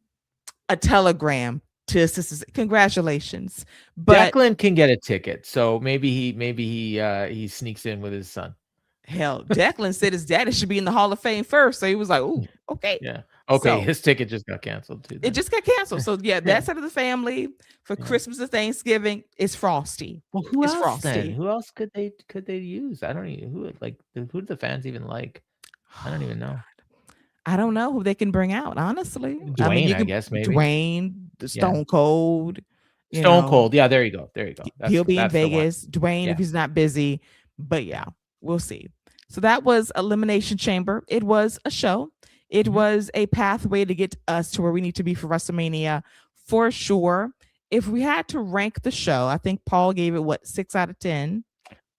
a telegram to his sisters. Congratulations. But Declan can get a ticket, so maybe he sneaks in with his son. Hell, Declan said his daddy should be in the Hall of Fame first. So he was like, "Ooh, okay." Yeah. Okay, So his ticket just got canceled too. it just got canceled. So yeah, that side of the family for Yeah. Christmas and Thanksgiving is Frosty. Well, who It's else Frosty. then? Who else could they use? I don't even who do the fans even like? I don't even know. I don't know who they can bring out, honestly. Dwayne, I guess, maybe. Dwayne, the Stone Cold. Stone Cold. Yeah, there you go. He'll be in Vegas. Dwayne, Yeah. if he's not busy. But yeah, we'll see. So that was Elimination Chamber. It was a show. It was a pathway to get us to where we need to be for WrestleMania for sure. If we had to rank the show, I think Paul gave it 6 out of 10.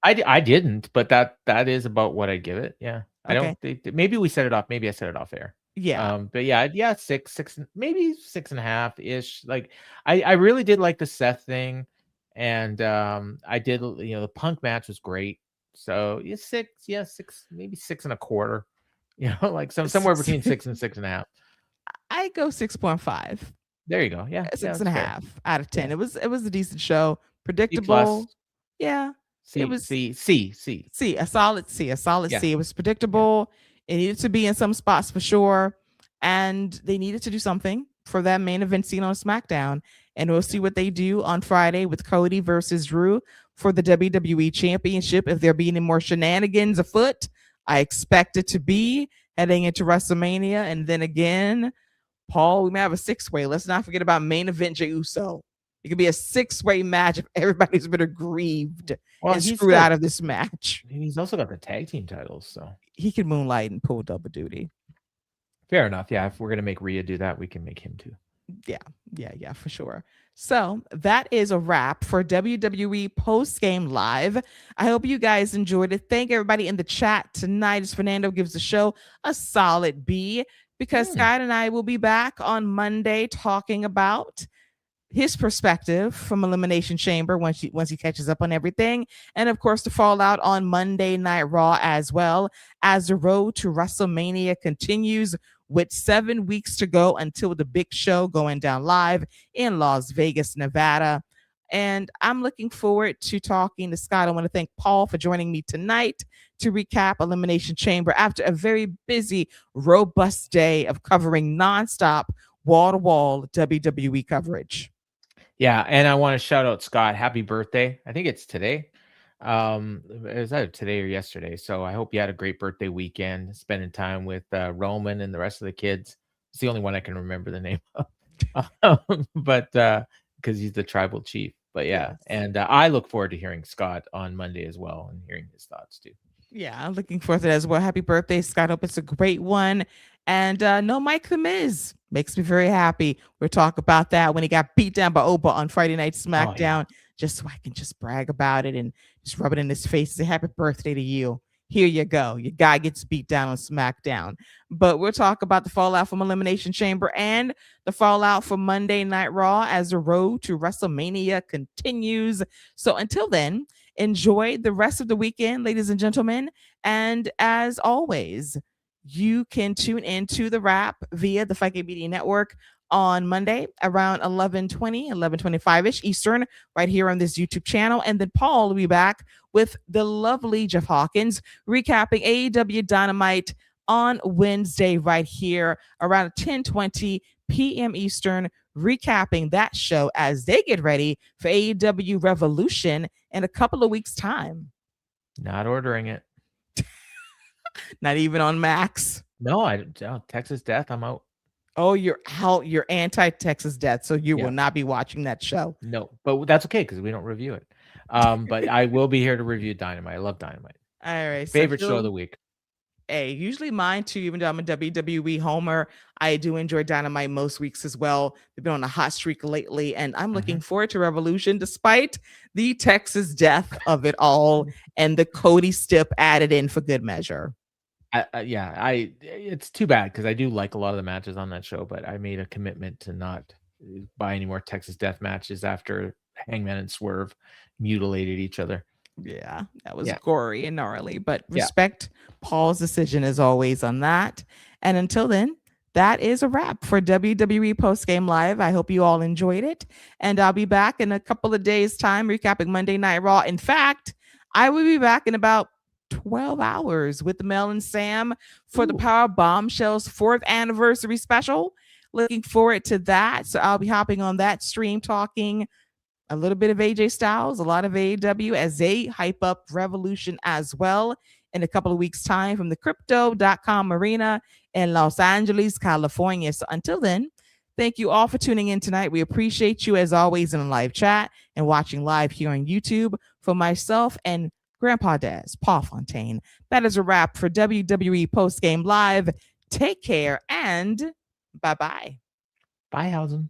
I didn't, but that is about what I give it. Yeah. I don't think maybe we set it off. Maybe I set it off air. Yeah. But yeah, six, maybe 6.5 ish. Like I really did like the Seth thing, and I did, the Punk match was great. So six, maybe 6.25. Like somewhere between 6 and 6.5. I go 6.5. There you go. Yeah, 6.5 out of 10. Yeah. It was a decent show. Predictable. Yeah. It was C. A solid C. Yeah. C. It was predictable. It needed to be in some spots for sure. And they needed to do something for that main event scene on SmackDown. And we'll see what they do on Friday with Cody versus Drew for the WWE Championship. If there be any more shenanigans afoot, I expect it to be heading into WrestleMania. And then again, Paul, we may have a 6-way. Let's not forget about main event Jey Uso. It could be a 6-way match if everybody's been aggrieved and screwed out of this match. He's also got the tag team titles, so he can moonlight and pull double duty. Fair enough. Yeah, if we're gonna make Rhea do that, we can make him too. Yeah, for sure. So that is a wrap for WWE Post Game Live. I hope you guys enjoyed it. Thank everybody in the chat tonight. As Fernando gives the show a solid B, because Scott and I will be back on Monday talking about his perspective from Elimination Chamber once he catches up on everything, and of course the fallout on Monday Night Raw, as well as the road to WrestleMania continues with 7 weeks to go until the big show going down live in Las Vegas, Nevada. And I'm looking forward to talking to Scott. I want to thank Paul for joining me tonight to recap Elimination Chamber after a very busy, robust day of covering nonstop, wall-to-wall WWE coverage. Yeah, and I want to shout out Scott. Happy birthday. I think it's today. It was either today or yesterday. So I hope you had a great birthday weekend, spending time with Roman and the rest of the kids. It's the only one I can remember the name of. But because he's the tribal chief. But yeah, and I look forward to hearing Scott on Monday as well and hearing his thoughts too. Yeah, I'm looking forward to that as well. Happy birthday, Scott. Hope it's a great one. And no Mike the Miz makes me very happy. We'll talk about that when he got beat down by Oba on Friday Night Oh yeah. SmackDown, just so I can just brag about it and just rub it in his face. Say happy birthday to you. Here you go. Your guy gets beat down on SmackDown. But we'll talk about the fallout from Elimination Chamber and the fallout from Monday Night Raw as the road to WrestleMania continues. So until then, enjoy the rest of the weekend, ladies and gentlemen. And as always, you can tune into the wrap via the Fight Game Media Network on Monday around 11:20, 11:25ish Eastern, right here on this YouTube channel. And then Paul will be back with the lovely Jeff Hawkins recapping AEW Dynamite on Wednesday, right here around 10:20 p.m. Eastern, recapping that show as they get ready for AEW Revolution in a couple of weeks' time. Not ordering it. Not even on Max. No, Texas Death. I'm out. Oh, you're out. You're anti-Texas Death, so you Yeah. will not be watching that show. No, but that's okay because we don't review it. But I will be here to review Dynamite. I love Dynamite. All right. Favorite show of the week. Hey, usually mine too, even though I'm a WWE homer, I do enjoy Dynamite most weeks as well. They've been on a hot streak lately, and I'm looking forward to Revolution despite the Texas death of it all and the Cody stip added in for good measure. It's too bad because I do like a lot of the matches on that show, but I made a commitment to not buy any more Texas Death matches after Hangman and Swerve mutilated each other. Yeah, that was gory and gnarly, but respect Paul's decision as always on that. And until then, that is a wrap for WWE Post Game Live. I hope you all enjoyed it. And I'll be back in a couple of days' time recapping Monday Night Raw. In fact, I will be back in about 12 hours with Mel and Sam for the Power Bombshells 4th anniversary special. Looking forward to that. So I'll be hopping on that stream talking a little bit of AJ Styles, a lot of AEW as they hype up Revolution as well in a couple of weeks' time from the Crypto.com arena in Los Angeles, California. So until then, thank you all for tuning in tonight. We appreciate you as always in the live chat and watching live here on YouTube. For myself and Grandpa Des, Paul Fontaine, that is a wrap for WWE Post Game Live. Take care and bye-bye. Bye, Hausen.